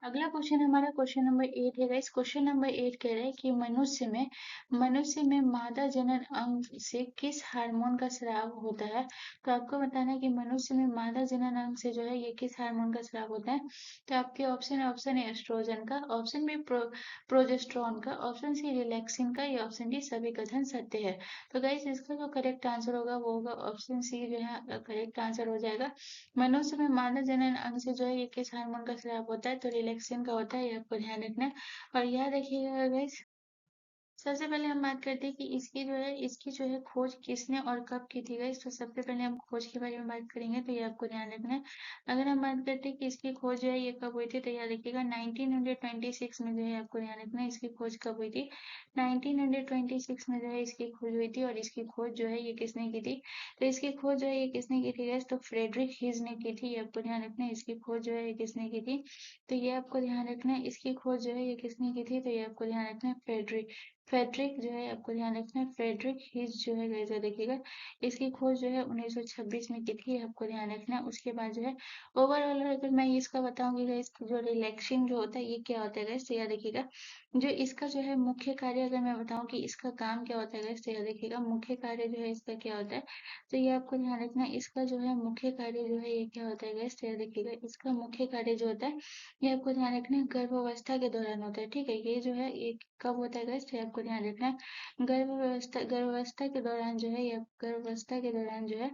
अगला क्वेश्चन हमारा क्वेश्चन नंबर 8 है गाइस। क्वेश्चन नंबर 8 कह रहा है कि मनुष्य में मादा जनन अंग से किस हार्मोन का स्राव होता है। तो आपको बताना है कि मनुष्य में मादा जनन अंग से जो है ये किस हार्मोन का स्राव होता है। तो आपके ऑप्शन है एस्ट्रोजन का, ऑप्शन बी प्रोजेस्ट्रॉन का, ऑप्शन सी रिलैक्सिन का, या ऑप्शन डी सभी कथन सत्य है। तो गाइस इसका जो करेक्ट आंसर होगा वो होगा ऑप्शन सी, जो है करेक्ट आंसर हो जाएगा। मनुष्य में मानव जनन अंग से जो है ये किस हार्मोन का स्राव होता है, तो रिलैक्सिन का होता है, ये आपको ध्यान रखना है। और याद रखिएगा गाइस, सबसे पहले हम बात करते हैं कि इसकी जो है खोज किसने और कब की थी गाइस। तो सबसे पहले हम खोज के बारे में बात करेंगे, तो ये आपको ध्यान रखना है। अगर हम बात करते हैं कि इसकी खोज जो है ये कब हुई थी, तो याद रखिएगा 1926 में जो है आपको ध्यान रखना है इसकी खोज कब हुई थी। 1926 में जो है इसकी खोज हुई थी। और इसकी खोज जो है ये किसने की थी, तो इसकी खोज जो है ये किसने की थी गाइस, तो फ्रेडरिक हिज ने की थी, ये आपको ध्यान रखना है। इसकी खोज जो है ये किसने की थी, तो ये आपको ध्यान रखना है। इसकी खोज जो है ये किसने की थी, तो ये आपको ध्यान रखना है फ्रेडरिक जो है आपको ध्यान रखना है फ्रेडरिक हिज जो है गाइस देखिएगा इसकी खोज जो है 1926 में की थी, आपको ध्यान रखना है। उसके बाद जो है ओवरऑल अगर मैं इसका बताऊंगी गाइस जो रिलैक्सिन जो होता है ये क्या होता है गाइस, तो याद रखिएगा जो इसका जो है मुख्य कार्य अगर मैं बताऊँ कि इसका काम क्या होता है गाइस, तो याद रखिएगा मुख्य कार्य जो है इसका क्या होता है, तो ये आपको ध्यान रखना है। इसका जो है मुख्य कार्य जो है ये क्या होता है गाइस, तो याद रखिएगा इसका मुख्य कार्य जो होता है ये आपको ध्यान रखना है गर्भावस्था के दौरान होता है। ठीक है, ये जो है ये कब होता है गाइस, तो ये आपको ध्यान रखना है गर्भावस्था के दौरान जो है, ये गर्भावस्था के दौरान जो है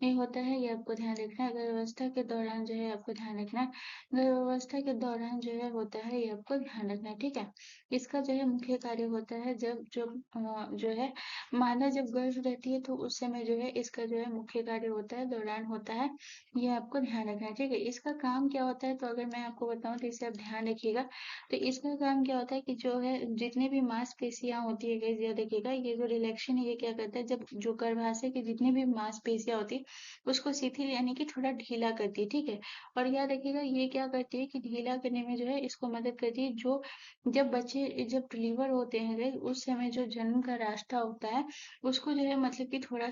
ये होता है, ये आपको ध्यान रखना है गर्भावस्था के दौरान जो है आपको ध्यान रखना है गर्भावस्था के दौरान जो है होता है, ये आपको ध्यान रखना है। ठीक है, इसका जो है मुख्य कार्य होता है जब जो है मादा जब गर्भ रहती है तो उस समय जो है इसका जो है मुख्य कार्य होता है, दौरान होता है, ये आपको ध्यान रखना है। ठीक है, इसका काम क्या होता है, तो अगर मैं आपको बताऊं तो इसे आप ध्यान रखिएगा। तो इसका काम क्या होता है कि जो है जितने भी मांसपेशियां होती है गाइस, ये देखिएगा ये जो रिलैक्शन है ये क्या करता है, जब जो गर्भाशय की जितनी भी मांसपेशियां होती है उसको शिथिल यानी कि थोड़ा ढीला करती है। ठीक है, और याद रखिएगा ये क्या करती है कि ढीला करने में जो है इसको मदद करती है। जो जब बच्चे जब डिलीवर होते हैं गाइस, उस समय जो जन्म का रास्ता होता है उसको जो है मतलब कि थोड़ा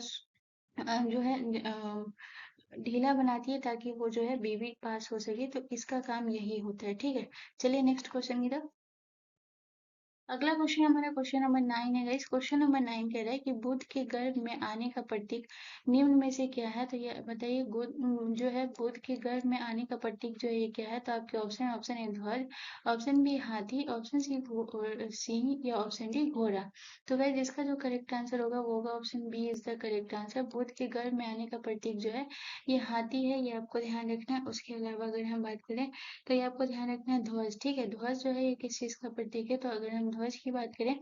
जो है ढीला बनाती है ताकि वो जो है बेबी पास हो सके। तो इसका काम यही होता है। ठीक है, चलिए नेक्स्ट क्वेश्चन की तरफ। अगला क्वेश्चन हमारा क्वेश्चन नंबर 9 है गाइस। क्वेश्चन नंबर 9 कह रहा है कि बुध के गर्भ में आने का प्रतीक निम्न में से क्या है, तो ये बताइए जो है बुध के गर्भ में आने का प्रतीक जो है ये क्या है, तो आपके ऑप्शन ऑप्शन ए ध्वज, ऑप्शन बी हाथी, ऑप्शन सी सिंह या ऑप्शन डी घोड़ा। तो गाइस इसका जो करेक्ट आंसर होगा वो होगा option B is the correct answer. बुध के गर्भ में आने का प्रतीक जो है ये हाथी है, ये आपको ध्यान रखना है। उसके अलावा अगर हम बात करें तो ये आपको ध्यान रखना है ध्वज। ठीक है, ध्वज जो है ये किस चीज का प्रतीक है, तो अगर हम ध्वज की बात करें,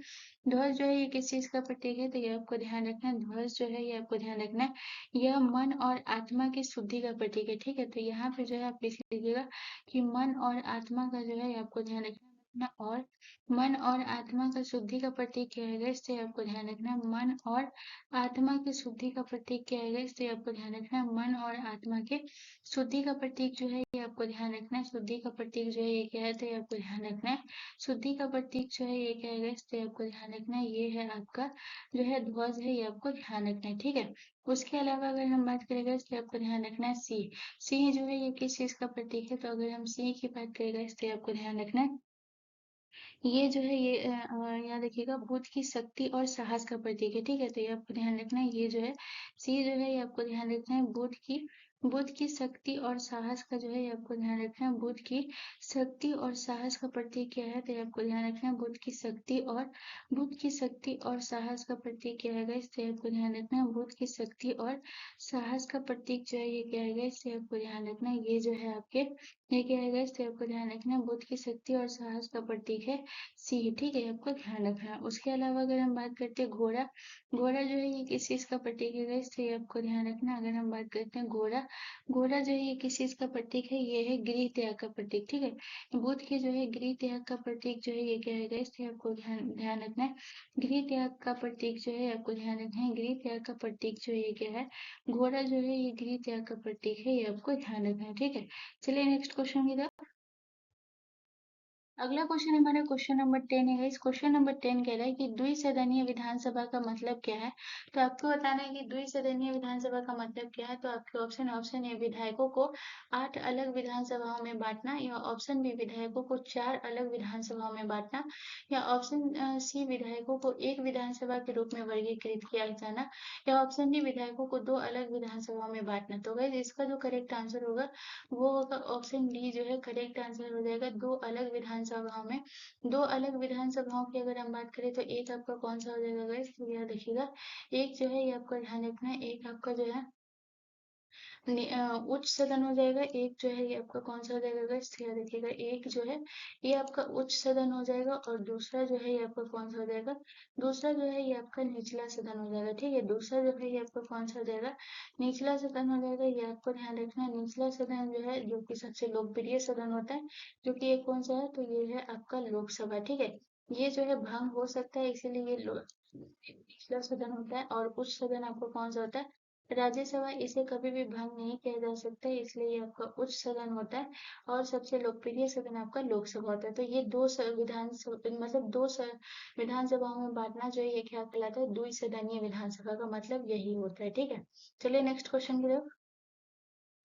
ध्वज जो है ये किस चीज का प्रतीक है, तो ये आपको ध्यान रखना है ध्वज जो है ये आपको ध्यान रखना है यह मन और आत्मा की शुद्धि का प्रतीक है। ठीक है, तो यहाँ पे जो है आप लिख लीजिएगा कि मन और आत्मा का जो है ये आपको ध्यान रखना है। और मन और आत्मा का शुद्धि का प्रतीक क्या है, इससे आपको ध्यान रखना है मन और आत्मा की शुद्धि का प्रतीक क्या है, इससे आपको ध्यान रखना है मन और आत्मा के शुद्धि का प्रतीक जो है ये आपको ध्यान रखना है। शुद्धि का प्रतीक जो है ये क्या है, तो ये आपको ध्यान रखना है। शुद्धि का प्रतीक जो है ये क्या है guys, तो ये आपको ध्यान रखना है ये है आपका जो है ध्वज है, ये आपको ध्यान रखना है। ठीक है, उसके अलावा अगर हम बात करें guys, तो आपको ध्यान रखना है सिंह। सिंह जो है ये किस चीज का प्रतीक है, तो अगर हम सिंह की बात करें guys, तो ये आपको ध्यान रखना है ये जो है ये यहाँ देखिएगा बुध की शक्ति और साहस का प्रतीक है। ठीक है, तो ये आपको ध्यान रखना है ये जो है सी जो है ये आपको ध्यान रखना है बुध की शक्ति और साहस का जो है ये आपको ध्यान रखना है। बुध की शक्ति और साहस का प्रतीक क्या है, तो ये आपको ध्यान रखना है बुध की शक्ति और साहस का प्रतीक क्या है इससे आपको ध्यान रखना है। बुध की शक्ति और साहस का प्रतीक जो है ये क्या है इससे आपको ध्यान रखना है ये जो है आपके ये क्या है इससे आपको ध्यान रखना है बुध की शक्ति और साहस का प्रतीक है सी। ठीक है, आपको ध्यान रखना है। उसके अलावा अगर हम बात करते हैं घोड़ा, घोड़ा जो है ये किस चीज का प्रतीक है गाइस, तो ये आपको ध्यान रखना है। अगर हम बात करते हैं घोड़ा, घोड़ा जो है ये किस चीज का प्रतीक है, ये है गृह त्याग का प्रतीक। ठीक है, बुध के जो है गृह त्याग का प्रतीक जो है ये क्या है गाइस, तो ये आपको ध्यान ध्यान रखना है। गृह त्याग का प्रतीक जो है आपको ध्यान रखना है। गृह त्याग का प्रतीक जो है ये क्या है, घोड़ा जो है ये गृह त्याग का प्रतीक है, ये आपको ध्यान रखना है। ठीक है, चलिए नेक्स्ट क्वेश्चन की तरफ। अगला क्वेश्चन हमारा क्वेश्चन नंबर 10 है। इस क्वेश्चन नंबर 10 कह रहा है कि द्विसदनीय विधानसभा का मतलब क्या है, तो आपको बताना है कि द्विसदनीय विधानसभा का मतलब क्या है। तो आपके ऑप्शन ऑप्शन ए विधायकों को 8 अलग विधानसभाओं में बांटना, या ऑप्शन बी विधायकों को 4 अलग विधानसभाओं में बांटना, या ऑप्शन सी विधायकों को एक विधानसभा के रूप में वर्गीकृत किया जाना, या ऑप्शन डी विधायकों को 2 अलग विधानसभाओं में बांटना। तो गाइस इसका जो करेक्ट आंसर होगा वो होगा ऑप्शन डी जो है करेक्ट आंसर हो जाएगा। दो अलग विधानसभाओं में, दो अलग विधानसभाओं की अगर हम बात करें तो एक आपका कौन सा हो जाएगा गाइस, तो याद रखिएगा एक जो है ये आपका ध्यान रखना है, एक आपका जो है उच्च सदन हो जाएगा। एक जो है ये आपका कौन सा हो जाएगा गाइस, तो याद रखिएगा एक जो है ये आपका उच्च सदन हो जाएगा, और दूसरा जो है ये आपका कौन सा हो जाएगा, दूसरा जो है ये आपका निचला सदन हो जाएगा। ठीक है, दूसरा जो है ये आपका कौन सा हो जाएगा, निचला सदन हो जाएगा। ये आपको ध्यान रखना है निचला सदन जो है जो कि सबसे लोकप्रिय सदन होता है, जो कि ये कौन सा है, तो ये है आपका लोकसभा। ठीक है, ये जो है भंग हो सकता है इसीलिए ये निचला सदन होता है, और उच्च सदन आपको कौन सा होता है, राज्यसभा। इसे कभी भी भंग नहीं किया जा सकता है, इसलिए ये आपका उच्च सदन होता है, और सबसे लोकप्रिय सदन आपका लोकसभा होता है। तो ये मतलब विधानसभाओं में बांटना जो है ये क्या कहलाता है, द्विसदनीय विधानसभा का मतलब यही होता है। ठीक है, चलिए नेक्स्ट क्वेश्चन की तरफ।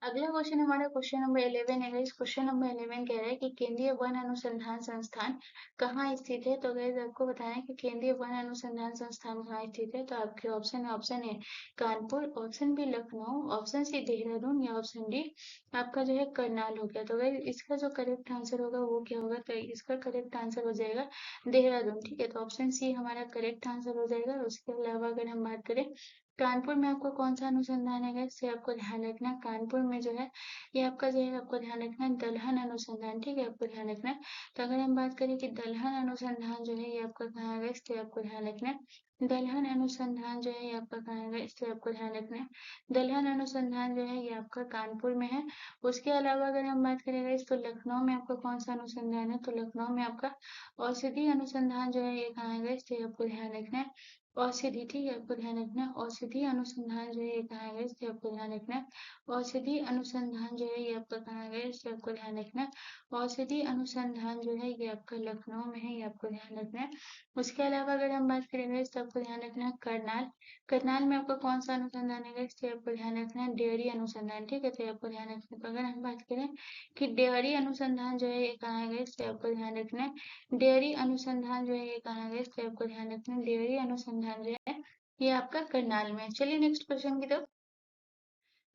अगला क्वेश्चन हमारा क्वेश्चन नंबर 11 है गाइस। क्वेश्चन नंबर 11 कह रहा है कि केंद्रीय वन अनुसंधान संस्थान कहाँ स्थित है। तो गाइस आपको बताना है कि केंद्रीय वन अनुसंधान संस्थान कहाँ स्थित है। तो आपके ऑप्शन है, option A Kanpur, option B Lucknow, option C Dehradun या ऑप्शन डी आपका जो है करनाल हो गया। तो गाइस इसका जो करेक्ट आंसर होगा वो क्या होगा। तो इसका करेक्ट आंसर हो जाएगा देहरादून। ठीक है, तो ऑप्शन सी हमारा करेक्ट आंसर हो जाएगा। उसके अलावा अगर हम बात करें कानपुर में आपको कौन सा अनुसंधान है, इससे आपको ध्यान रखना है। कानपुर में जो है ये आपका जो है आपको ध्यान रखना है दलहन अनुसंधान। ठीक है, आपको ध्यान रखना है। तो अगर हम बात करें कि दलहन अनुसंधान जो है ये आपका कहाँ है, इसलिए आपको ध्यान रखना है। दलहन अनुसंधान जो है ये आपका कहाँ है, इसलिए आपको ध्यान रखना है। दलहन अनुसंधान जो है ये आपका कानपुर में है। उसके अलावा अगर हम बात करेंगे इस तो लखनऊ में आपका कौन सा अनुसंधान है। तो लखनऊ में आपका औषधि अनुसंधान जो है ये कहाँ है, इसलिए आपको ध्यान रखना है। औषधि, ठीक है, आपको ध्यान रखना है। औषधि अनुसंधान जो है ये कहाँ है, इसलिए आपको ध्यान रखना है। औषधि अनुसंधान जो है ये आपका कहाँ है, इसलिए आपको ध्यान रखना है। औषधि अनुसंधान जो है ये आपका लखनऊ में है, ये आपको ध्यान रखना है। उसके अलावा अगर हम बात करेंगे तो आपको ध्यान रखना है करनाल। करनाल में आपका कौन सा अनुसंधान है, इसलिए आपको ध्यान रखना है डेयरी अनुसंधान। ठीक है, तो ये आपको ध्यान रखना है। तो अगर हम बात करें कि डेयरी अनुसंधान जो है ये कहाँ है, इसलिए आपको ध्यान रखना है। डेयरी अनुसंधान जो है ये कहाँ है, इसलिए आपको ध्यान रखना है। डेयरी अनुसंधान जो है ये आपका करनाल में है। चलिए नेक्स्ट क्वेश्चन की तरफ।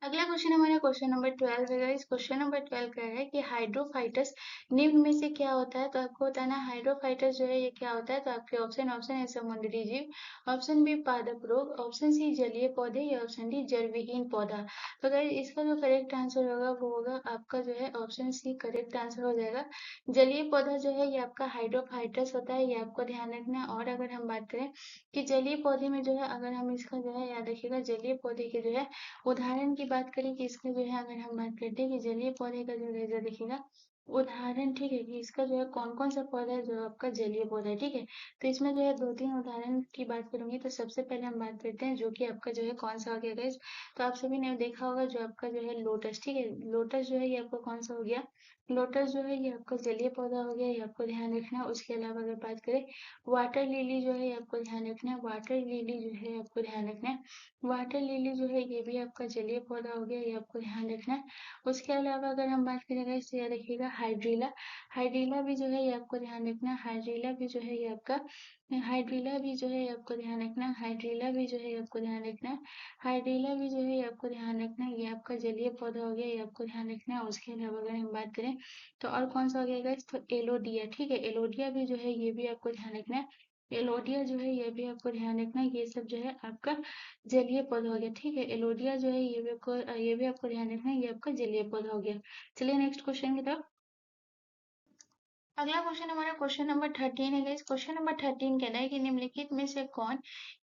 अगला क्वेश्चन हमारा क्वेश्चन नंबर 12 है। इस क्वेश्चन नंबर 12 कह रहा है कि हाइड्रोफाइटस निम्न में से क्या होता है। तो आपको बताना है हाइड्रोफाइटस जो है ये क्या होता है। तो आपके ऑप्शन है समुद्री जीव, ऑप्शन बी पादप रोग, ऑप्शन सी जलीय पौधे या ऑप्शन डी जल विहीन पौधा। तो गाइस इसका जो करेक्ट आंसर होगा वो होगा आपका जो है ऑप्शन सी करेक्ट आंसर हो जाएगा। जलीय पौधा जो है ये आपका हाइड्रोफाइटस होता है, ये आपको ध्यान रखना है। और अगर हम बात करें कि जलीय पौधे में जो है अगर हम इसका जो है याद रखिएगा जलीय पौधे के जो है उदाहरण की बात करें कि इसका जो है अगर हम बात करते हैं कि जलीय पौधे का जो है देखिएगा उदाहरण, ठीक है, कि इसका जो है कौन कौन सा पौधा है जो आपका जलीय पौधा है। ठीक है, तो इसमें जो है दो तीन उदाहरण की बात करूंगी। तो सबसे पहले हम बात करते हैं जो कि आपका जो है कौन सा हो गया गाइस। तो आप सभी ने देखा होगा जो आपका जो है लोटस। ठीक है, लोटस जो है ये आपका कौन सा हो गया, लोटस जो है ये आपका जलीय पौधा हो गया, ये आपको ध्यान रखना है। उसके अलावा अगर बात करें वाटर लिली जो है ये आपको ध्यान रखना है। वाटर लिली जो है आपको ध्यान रखना है। वाटर लिली जो है ये भी आपका जलीय पौधा हो गया, ये आपको ध्यान रखना है। उसके अलावा अगर हम बात करेंगे इससे याद रखिएगा हाइड्रीला। हाइड्रीला भी जो है ये आपको ध्यान रखना है। हाइड्रीला भी जो है ये आपका हाइड्रीला भी जो है आपको ध्यान रखना है। हाइड्रीला भी जो है आपको ध्यान रखना है। हाइड्रीला भी जो है ये आपको ध्यान रखना है। ये आपका जलीय पौधा हो गया, ये आपको ध्यान रखना है। उसके अलावा अगर हम बात करें तो और कौन सा हो गया guys? तो एलोडिया। ठीक है, एलोडिया भी जो है ये भी आपको ध्यान रखना है। एलोडिया जो है ये भी आपको ध्यान रखना है। ये सब जो है आपका जलीय पौधा हो गया। ठीक है, एलोडिया जो है ये भी आपको ध्यान रखना है, ये आपका जलीय पौधा हो गया। चलिए नेक्स्ट क्वेश्चन की तरफ। अगला क्वेश्चन हमारा क्वेश्चन नंबर 13 है गाइस। क्वेश्चन नंबर 13 कह रहा है कि निम्नलिखित में से कौन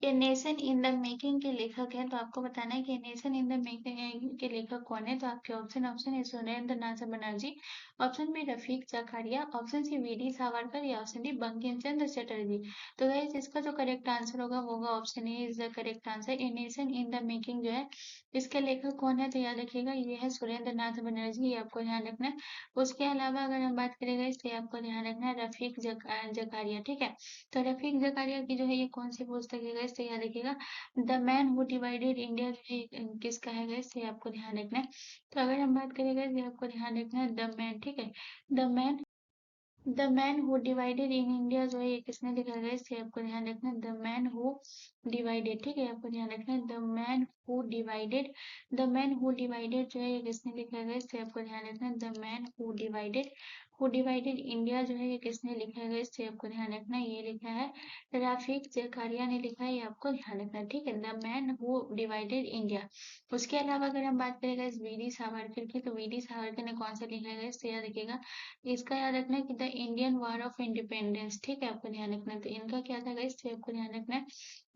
ये नेशन इन द मेकिंग के लेखक है। तो आपको बताना है कि नेशन इन द मेकिंग के लेखक कौन है। तो आपके ऑप्शन है Surendra Nath Banerjee, option B Rafiq Zakaria, option C V D. Savarkar या ऑप्शन डी बंकिम चंद्र चटर्जी। तो गाइस इसका जो करेक्ट आंसर होगा वो होगा option A is the correct answer. A nation in the making जो है इसके लेखक कौन है, तो याद रखिएगा ये है सुरेंद्र नाथ बनर्जी, ये आपको ध्यान रखना है। उसके अलावा अगर हम बात करेंगे इसलिए आपको ध्यान रखना है रफीक जकारिया। ठीक है, तो रफीक जकारिया की जो है ये कौन सी पुस्तक है इससे याद रखिएगा the man who divided India जो है किसका है इससे आपको ध्यान रखना है। तो अगर हम बात करेंगे इसलिए आपको ध्यान रखना है द मैन। ठीक है, the man who divided in India जो है ये किसने लिखा है इससे आपको ध्यान रखना है द मैन हु डिवाइडेड। ठीक है, आपको ध्यान रखना है द मैन हु डिवाइडेड जो है ये किसने लिखा है इससे आपको ध्यान रखना है the man who divided India जो है ये किसने लिखा है इससे आपको ध्यान रखना है, ये लिखा है राफिक जकारिया ने लिखा है, ये आपको ध्यान रखना है। ठीक है, the man who divided India. उसके अलावा अगर हम बात करेंगे इस वी डी सावरकर की, तो वी डी सावरकर ने कौन सा लिखा है इससे याद रखिएगा इसका याद रखना है कि the Indian war of independence. ठीक है, आपको ध्यान रखना है। तो इनका क्या था गाइस, तो आपको ध्यान रखना है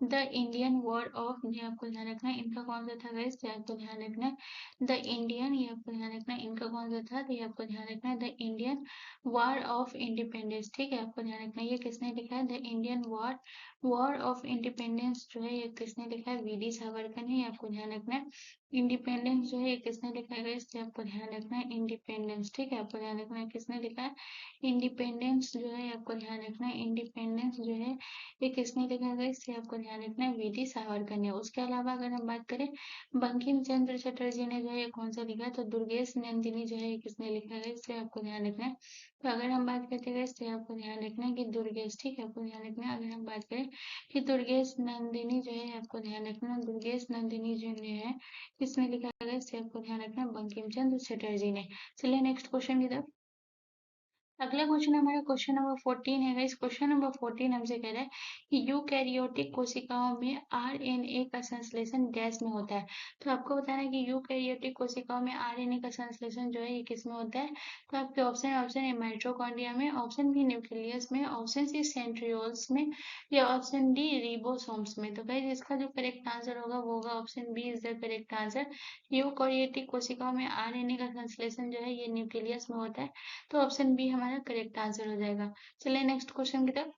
द इंडियन वॉर ऑफ, ये आपको ध्यान रखना है। इनका कौन सा था गाइस, तो आपको ध्यान रखना है द इंडियन, ये आपको ध्यान रखना है। इनका कौन सा था, तो ये आपको ध्यान रखना है the Indian war of independence, ठीक है, आपको ध्यान रखना है। ये किसने लिखा है? The Indian war of independence जो है ये किसने लिखा है? वीडी सावरकर ने, ये आपको ध्यान रखना है। इंडिपेंडेंस जो है ये किसने लिखा है? इससे आपको ध्यान रखना है इंडिपेंडेंस, ठीक है, आपको ध्यान रखना है किसने लिखा है? इंडिपेंडेंस जो है आपको ध्यान रखना है, इंडिपेंडेंस जो है ये किसने लिखा है? इससे आपको ध्यान रखना है वीडी सावरकर ने। उसके अलावा अगर हम बात करें बंकिम चंद्र चटर्जी ने जो है ये कौन सा लिखा है? तो दुर्गेश नंदिनी जो है ये किसने लिखा है? इससे आपको ध्यान रखना है। तो अगर हम बात करते हैं इससे आपको ध्यान रखना है कि दुर्गेश, ठीक है, आपको ध्यान रखना है। अगर हम बात करें कि दुर्गेश नंदिनी जो है आपको ध्यान रखना है, दुर्गेश नंदिनी जो है किसने लिखा है? इससे आपको ध्यान रखना है बंकिम चंद्र चटर्जी ने। चलिए नेक्स्ट क्वेश्चन की तरफ। अगला क्वेश्चन हमारा क्वेश्चन नंबर 14 है। इस क्वेश्चन नंबर 14 हमसे कह रहा है कि यूकैरियोटिक कोशिकाओं में आरएनए का संश्लेषण डैश में होता है। तो आपको बताना है कि यूकैरियोटिक कोशिकाओं में आरएनए का संश्लेषण जो है ये किस में होता है? तो आपके ऑप्शन ए माइटोकॉन्ड्रिया में, ऑप्शन बी न्यूक्लियस में, ऑप्शन सी सेंट्रियोल्स में, या ऑप्शन डी रिबोसोम्स में। तो गाइस इसका जो करेक्ट आंसर होगा वो होगा option B is the correct answer. Eukaryotic कोशिकाओं में आरएनए का संश्लेषण जो है ये न्यूक्लियस में होता है। तो ऑप्शन बी हमारा करेक्ट आंसर हो जाएगा। चलिए नेक्स्ट क्वेश्चन की तरफ।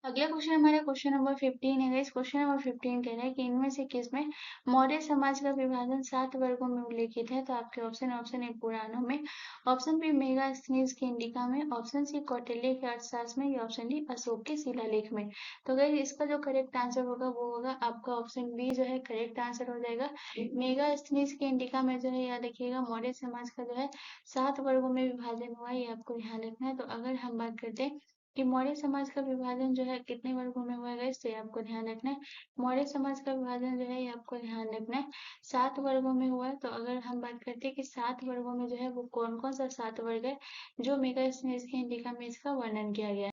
अगला क्वेश्चन हमारा क्वेश्चन नंबर 15 है। इस क्वेश्चन नंबर 15 कह रहा है कि इनमें से किसमें मौर्य समाज का विभाजन 7 वर्गों में उल्लेखित है? तो आपके ऑप्शन ए पुराणों में, ऑप्शन बी मेगास्थनीज की इंडिका में, ऑप्शन सी कौटिल्य के अर्थशास्त्र में, या ऑप्शन डी अशोक के शिलालेख में। तो गाइस इसका जो करेक्ट आंसर होगा वो होगा आपका ऑप्शन बी जो है करेक्ट आंसर हो जाएगा। मेगास्थनीज की इंडिका में जो है याद रखिएगा मौर्य समाज का जो है 7 वर्गों में विभाजन हुआ है, ये आपको ध्यान रखना है। तो अगर हम बात करते हैं कि मौर्य समाज का विभाजन जो है कितने वर्गों में हुआ है, इससे आपको ध्यान रखना है। मौर्य समाज का विभाजन जो है ये आपको ध्यान रखना है 7 वर्गों में हुआ है। तो अगर हम बात करते हैं कि 7 वर्गों में जो है वो कौन कौन सा 7 वर्ग है जो मेगास्थनीज की इंडिका में इसका वर्णन किया गया है।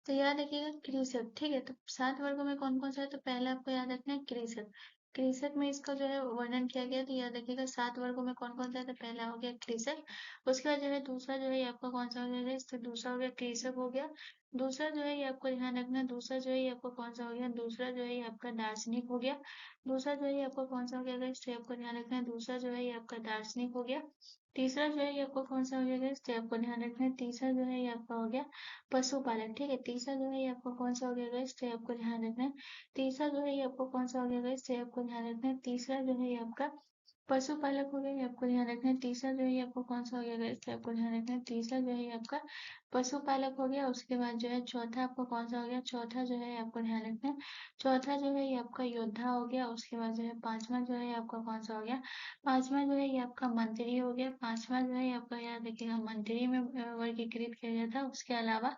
तो याद रखिएगा कृषक, ठीक है। तो 7 वर्गों में कौन कौन सा है? तो पहले आपको याद रखना है कृषक। कृषक में इसका जो है वर्णन किया गया। तो याद रखिएगा 7 वर्गों में कौन कौन सा है? तो पहला हो गया कृषक। उसके बाद जो है दूसरा जो है ये आपका कौन सा हो जाएगा? तो दूसरा हो गया कृषक हो गया। दूसरा जो है ये आपको ध्यान रखना है, दूसरा जो है ये आपका कौन सा हो गया? दूसरा जो है ये आपका दार्शनिक हो गया। दूसरा जो है ये आपका कौन सा हो गया? इससे आपको ध्यान रखना है, दूसरा जो है ये आपका दार्शनिक हो गया। तीसरा जो है ये आपको कौन सा हो गया? इससे आपको ध्यान रखना है, तीसरा जो है ये आपका हो गया पशुपालन, ठीक है। तीसरा जो है ये आपको कौन सा हो गया गाइस? तो आपको ध्यान रखना है। तीसरा जो है ये आपको कौन सा हो गया गाइस? तो आपको ध्यान रखना है। तीसरा जो है ये आपका पशुपालक हो गया, ये आपको ध्यान रखना है। तीसरा जो है ये आपको कौन सा हो गया गाइस? तो आपको ध्यान रखना है। तीसरा जो है ये आपका पशुपालक हो गया। उसके बाद जो है चौथा आपको कौन सा हो गया? चौथा जो है आपको ध्यान रखना है। चौथा जो है ये आपका योद्धा हो गया। उसके बाद जो है पांचवा जो है आपका कौन सा हो गया? पांचवा जो है ये आपका मंत्री हो गया। पांचवा जो है आपका याद रखिएगा मंत्री में वर्गीकृत किया गया था। उसके अलावा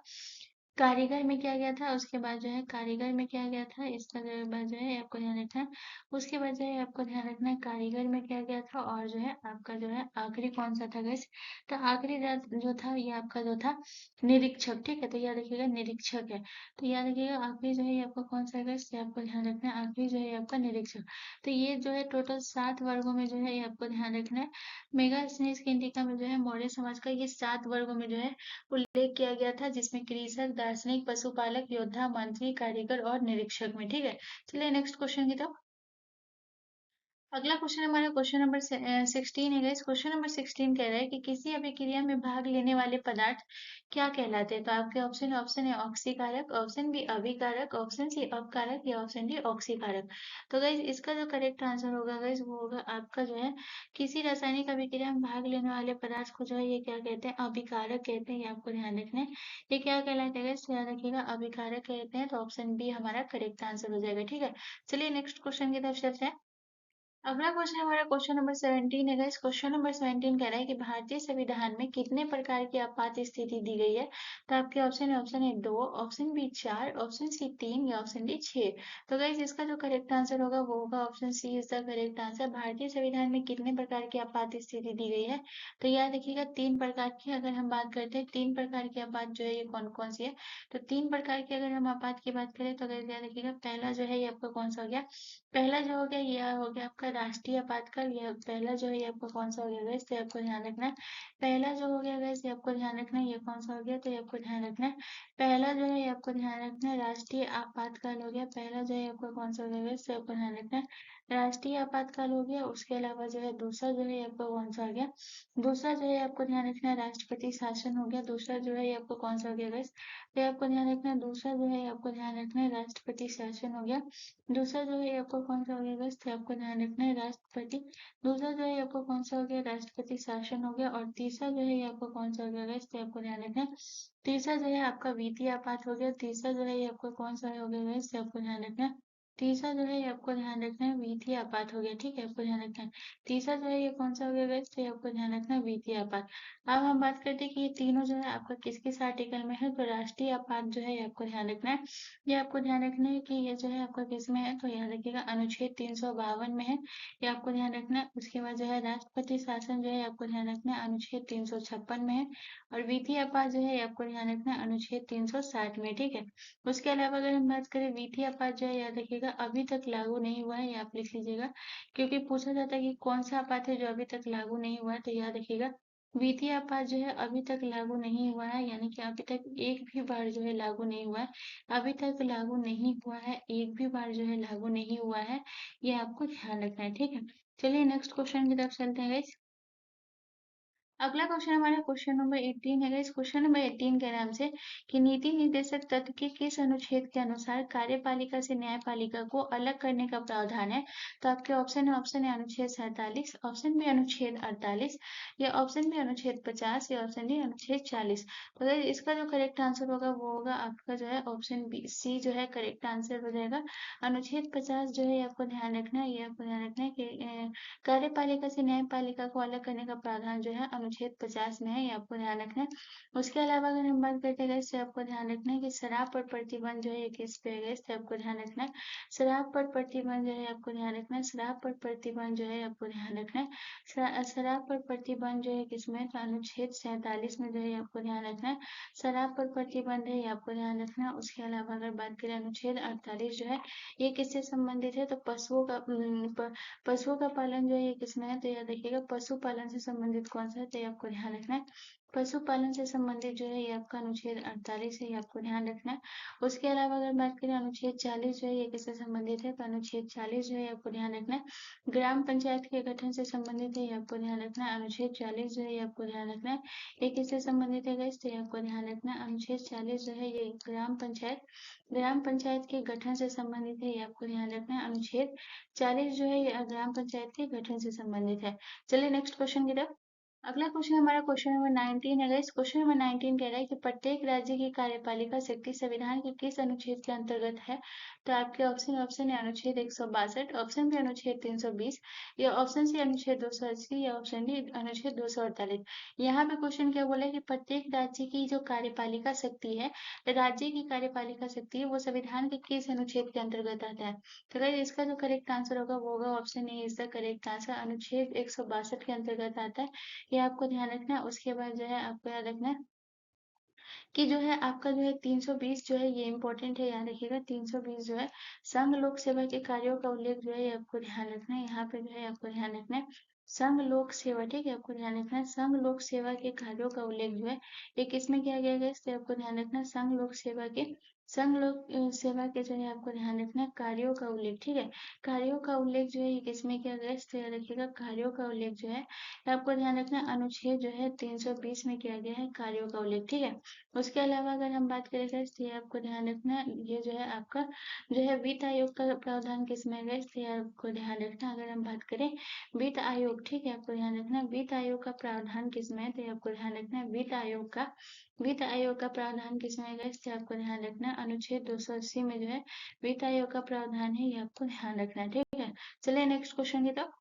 कारीगर में किया गया था। उसके बाद जो है कारीगर में किया गया था। इसका जो बाद जो है आपको ध्यान रखना है। उसके बाद जो है आपको ध्यान रखना है कारीगर में किया गया था। और जो है आपका जो है आखिरी कौन सा था गाइस? तो आखिरी जो था ये आपका जो था निरीक्षक, ठीक है। तो याद रखिएगा निरीक्षक है। तो याद रखिएगा आखिरी जो है ये आपका कौन सा है गाइस? ये आपको ध्यान रखना है आखिरी जो है आपका निरीक्षक। तो ये जो है टोटल 7 वर्गों में जो है ये आपको ध्यान रखना है। मेगा स्नेस की इंडिका में जो है मौर्य समाज का ये 7 वर्गों में जो है उल्लेख किया गया था, जिसमें कृषक, दार्शनिक, पशुपालक, योद्धा, मंत्री, कारीगर और निरीक्षक में, ठीक है। चलिए नेक्स्ट क्वेश्चन की तरफ। अगला क्वेश्चन हमारा क्वेश्चन नंबर 16 है। इस क्वेश्चन नंबर 16 कह रहा है कि किसी अभिक्रिया में भाग लेने वाले पदार्थ क्या कहलाते हैं? तो आपके ऑप्शन है ऑक्सीकारक, ऑप्शन बी अभिकारक, ऑप्शन सी अपकारक, या ऑप्शन डी ऑक्सीकारक। तो गाइज इसका जो करेक्ट आंसर होगा गाइज वो होगा आपका जो है किसी रासायनिक अभिक्रिया में भाग लेने वाले पदार्थ को जो है ये क्या कहते हैं? अभिकारक कहते हैं, ये आपको ध्यान रखना है। ये क्या कहलाता है गाइज? याद रखिएगा अभिकारक कहते हैं। तो ऑप्शन बी हमारा करेक्ट आंसर हो जाएगा, ठीक है। चलिए नेक्स्ट क्वेश्चन की तरफ चलते हैं। अगला क्वेश्चन हमारा क्वेश्चन नंबर 17 है। इस क्वेश्चन नंबर 17 कह रहा है कि भारतीय संविधान में कितने प्रकार की आपात स्थिति दी गई है? तो आपके ऑप्शन है 2, ऑप्शन बी 4, ऑप्शन सी 3, या ऑप्शन डी 6। तो गाइस इसका जो करेक्ट आंसर होगा वो होगा option C is the correct answer. भारतीय संविधान में कितने प्रकार की आपात स्थिति दी गई है? तो याद रखिएगा 3 प्रकार की। अगर हम बात करते हैं 3 प्रकार की आपात जो है ये कौन कौन सी है? तो 3 प्रकार की अगर हम आपात की बात करें तो अगर याद रखिएगा पहला जो है ये आपका कौन सा हो गया? पहला जो हो गया ये हो गया आपका राष्ट्रीय आपातकाल। ये पहला जो है ये आपका कौन सा हो गया गाइस? तो आपको ध्यान रखना है। पहला जो हो गया गाइस ये आपको ध्यान रखना है। ये कौन सा हो गया? तो ये आपको ध्यान रखना है। पहला जो है ये आपको ध्यान रखना है राष्ट्रीय आपातकाल हो गया। पहला जो है आपका कौन सा हो गया गाइस? तो आपको ध्यान रखना है राष्ट्रीय आपातकाल हो गया। उसके अलावा जो है दूसरा जो है आपका कौन सा आ गया, दूसरा जो है आपको ध्यान रखना है राष्ट्रपति शासन हो गया। दूसरा जो है आपको कौन सा हो गया गाइस, तो आपको ध्यान रखना है दूसरा जो है आपको ध्यान रखना है राष्ट्रपति शासन हो गया। दूसरा जो है आपको कौन सा हो गया गाइस, तो आपको ध्यान रखना है राष्ट्रपति। दूसरा जो है आपको कौन सा हो गया, राष्ट्रपति शासन हो गया। और तीसरा जो है आपको कौन सा हो गया गाइस, तो आपको ध्यान रखना है तीसरा जो है आपका वित्तीय आपात हो गया। तीसरा जो है आपको कौन सा हो गया गाइस, तो आपको ध्यान रखना है तीसरा जो है आपको ध्यान रखना है वित्तीय आपात हो गया। ठीक है, आपको ध्यान रखना है तीसरा जो है ये कौन सा हो गया गाइस, तो ये आपको ध्यान रखना है वित्तीय आपात। अब हम बात करते हैं कि ये तीनों जो है आपका किस किस आर्टिकल में है, तो राष्ट्रीय आपात जो है ये आपको ध्यान रखना है, ये आपको ध्यान रखना है कि ये जो है आपका किस में है, तो याद रखिएगा अनुच्छेद 352 में है, ये आपको ध्यान रखना है। उसके बाद जो है राष्ट्रपति शासन जो है आपको ध्यान रखना है अनुच्छेद 356 में है। और वित्तीय आपात जो है ये आपको ध्यान रखना है अनुच्छेद 360 में। ठीक है, उसके अलावा अगर हम बात करें वित्तीय आपात जो है याद रखिएगा अभी तक लागू नहीं हुआ है, ये आप लिख लीजिएगा, क्योंकि पूछा जाता है कि कौन सा आपात है जो अभी तक लागू नहीं हुआ है, तो याद रखिएगा वित्तीय आपात जो है अभी तक लागू नहीं हुआ है, यानी कि अभी तक एक भी बार जो है लागू नहीं हुआ है, अभी तक लागू नहीं हुआ है, एक भी बार जो है लागू नहीं हुआ है, ये आपको ध्यान रखना है। ठीक है, चलिए नेक्स्ट क्वेश्चन की तरफ चलते हैं गाइस। अगला क्वेश्चन हमारा क्वेश्चन नंबर 18 है गाइस। क्वेश्चन नंबर 18 के नाम से कि नीति निर्देशक तत्व के किस अनुच्छेद के अनुसार कार्यपालिका से न्यायपालिका को अलग करने का प्रावधान है, तो आपके ऑप्शन है अनुच्छेद 47, ऑप्शन बी अनुच्छेद 48, या ऑप्शन बी अनुच्छेद 50, या ऑप्शन डी अनुच्छेद 40। तो गाइस इसका जो करेक्ट आंसर होगा वो होगा आपका जो है ऑप्शन बी सी जो है करेक्ट आंसर हो जाएगा। अनुच्छेद 50 जो है आपको ध्यान रखना है, ये आपको ध्यान रखना है कि कार्यपालिका से न्यायपालिका को अलग करने का प्रावधान जो है अनुच्छेद 50 में है, ये आपको ध्यान रखना है। उसके अलावा अगर हम बात करते हैं इससे आपको ध्यान रखना है कि शराब पर प्रतिबंध जो है ये किस पे है, इससे आपको ध्यान रखना है शराब पर प्रतिबंध जो है आपको ध्यान रखना है शराब पर प्रतिबंध जो है आपको ध्यान रखना है शराब पर प्रतिबंध जो है किसमें, तो अनुच्छेद 47 में जो है आपको ध्यान रखना है शराब पर प्रतिबंध है, ये आपको ध्यान रखना है। उसके अलावा अगर बात करें अनुच्छेद 48 जो है ये किससे संबंधित है, तो पशुओं का पशुओं का पालन जो है ये किसमें है, तो याद रखिएगा पशुपालन से संबंधित कौन सा है, तो ये आपको ध्यान रखना है पशुपालन से संबंधित जो है ये आपका अनुच्छेद 48 है, ये आपको ध्यान रखना है। उसके अलावा अगर बात करें अनुच्छेद 40 जो है ये किससे संबंधित है, तो अनुच्छेद 40 जो है आपको ध्यान रखना है ग्राम पंचायत के गठन से संबंधित है, ये आपको ध्यान रखना है। अनुच्छेद 40 जो है ये आपको ध्यान रखना है ये किससे संबंधित है गाइस, तो ये आपको ध्यान रखना है अनुच्छेद 40 जो है ये ग्राम पंचायत के गठन से संबंधित है, ये आपको ध्यान रखना है। अनुच्छेद 40 जो है ये ग्राम पंचायत के गठन से संबंधित है। चलिए नेक्स्ट क्वेश्चन की तरफ। अगला क्वेश्चन हमारा क्वेश्चन नंबर 19 है गाइस। क्वेश्चन नंबर 19 कह रहा है कि प्रत्येक राज्य की कार्यपालिका शक्ति संविधान के किस अनुच्छेद के अंतर्गत है, तो आपके ऑप्शन है अनुच्छेद 162, ऑप्शन बी अनुच्छेद 320, या ऑप्शन सी अनुच्छेद 280, या ऑप्शन डी अनुच्छेद 248। यहाँ पे क्वेश्चन क्या बोला है कि प्रत्येक राज्य की जो कार्यपालिका शक्ति है, राज्य की कार्यपालिका शक्ति है वो संविधान के किस अनुच्छेद के अंतर्गत आता है, तो गाइस इसका जो करेक्ट आंसर होगा वो होगा option A is the correct answer, अनुच्छेद 162 के अंतर्गत आता है, ये आपको ध्यान रखना है। उसके बाद जो है आपको याद रखना है कि जो है आपका जो है 320 जो है ये इंपॉर्टेंट है, याद रखिएगा 320 जो है संघ लोक सेवा के कार्यों का उल्लेख जो है ये आपको ध्यान रखना है, यहाँ पे जो है आपको ध्यान रखना है संघ लोक सेवा। ठीक है, आपको ध्यान रखना है संघ लोक सेवा के कार्यों का उल्लेख जो है ये किसमें किया गया है, इससे आपको ध्यान रखना है संघ लोक सेवा के जो है आपको ध्यान रखना है कार्यों का उल्लेख। ठीक है, कार्यों का उल्लेख जो है ये किसमें किया गया है, इससे याद रखिएगा कार्यों का उल्लेख जो है आपको ध्यान रखना है अनुच्छेद जो है 320 में किया गया है कार्यों का उल्लेख। ठीक है, उसके अलावा अगर हम बात करें गाइस तो ये आपको ध्यान रखना है ये जो है आपका जो है वित्त आयोग का प्रावधान किसमें है गाइस, तो ये आपको ध्यान रखना है। अगर हम बात करें वित्त आयोग, ठीक है आपको ध्यान रखना है वित्त आयोग का प्रावधान किसमें है, तो ये आपको ध्यान रखना है वित्त आयोग का प्रावधान किसमें है गाइस, तो आपको ध्यान रखना है अनुच्छेद 280 में जो है वित्त आयोग का प्रावधान है, ये आपको ध्यान रखना है। ठीक है, चलिए नेक्स्ट क्वेश्चन की तरफ।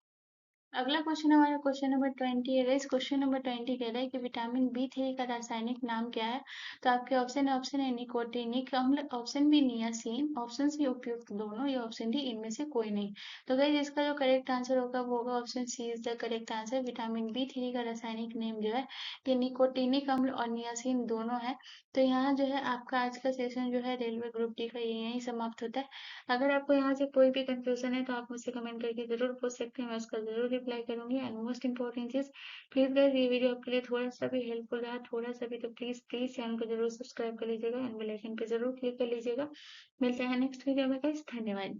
अगला क्वेश्चन हमारा क्वेश्चन नंबर 20 है गाइस। क्वेश्चन नंबर 20 कह रहा है कि विटामिन बी 3 का रासायनिक नाम क्या है, तो आपके ऑप्शन है निकोटिनिक अम्ल, option B niacin, option C उपयुक्त दोनों, या ऑप्शन डी इनमें से कोई नहीं। तो गाइस इसका जो करेक्ट आंसर होगा वो होगा option C is the correct answer. Vitamin B 3 का रासायनिक नेम जो है ये निकोटिनिक अम्ल और नियासिन दोनों है। तो यहाँ जो है आपका आज का सेशन जो है रेलवे ग्रुप डी का ये यहीं समाप्त होता है। अगर आपको यहाँ से कोई भी कंफ्यूजन है तो आप मुझसे कमेंट करके जरूर पूछ सकते हैं, मैं उसका जरूर रिप्लाई करूंगी। एंड मोस्ट इंपॉर्टेंट चीज, प्लीज गाइस ये वीडियो आपके लिए थोड़ा सा भी हेल्पफुल रहा, थोड़ा सा भी, तो प्लीज प्लीज चैनल को जरूर सब्सक्राइब कर लीजिएगा एंड बेल आइकन पे जरूर क्लिक कर लीजिएगा। मिलते हैं नेक्स्ट वीडियो में गाइस, धन्यवाद।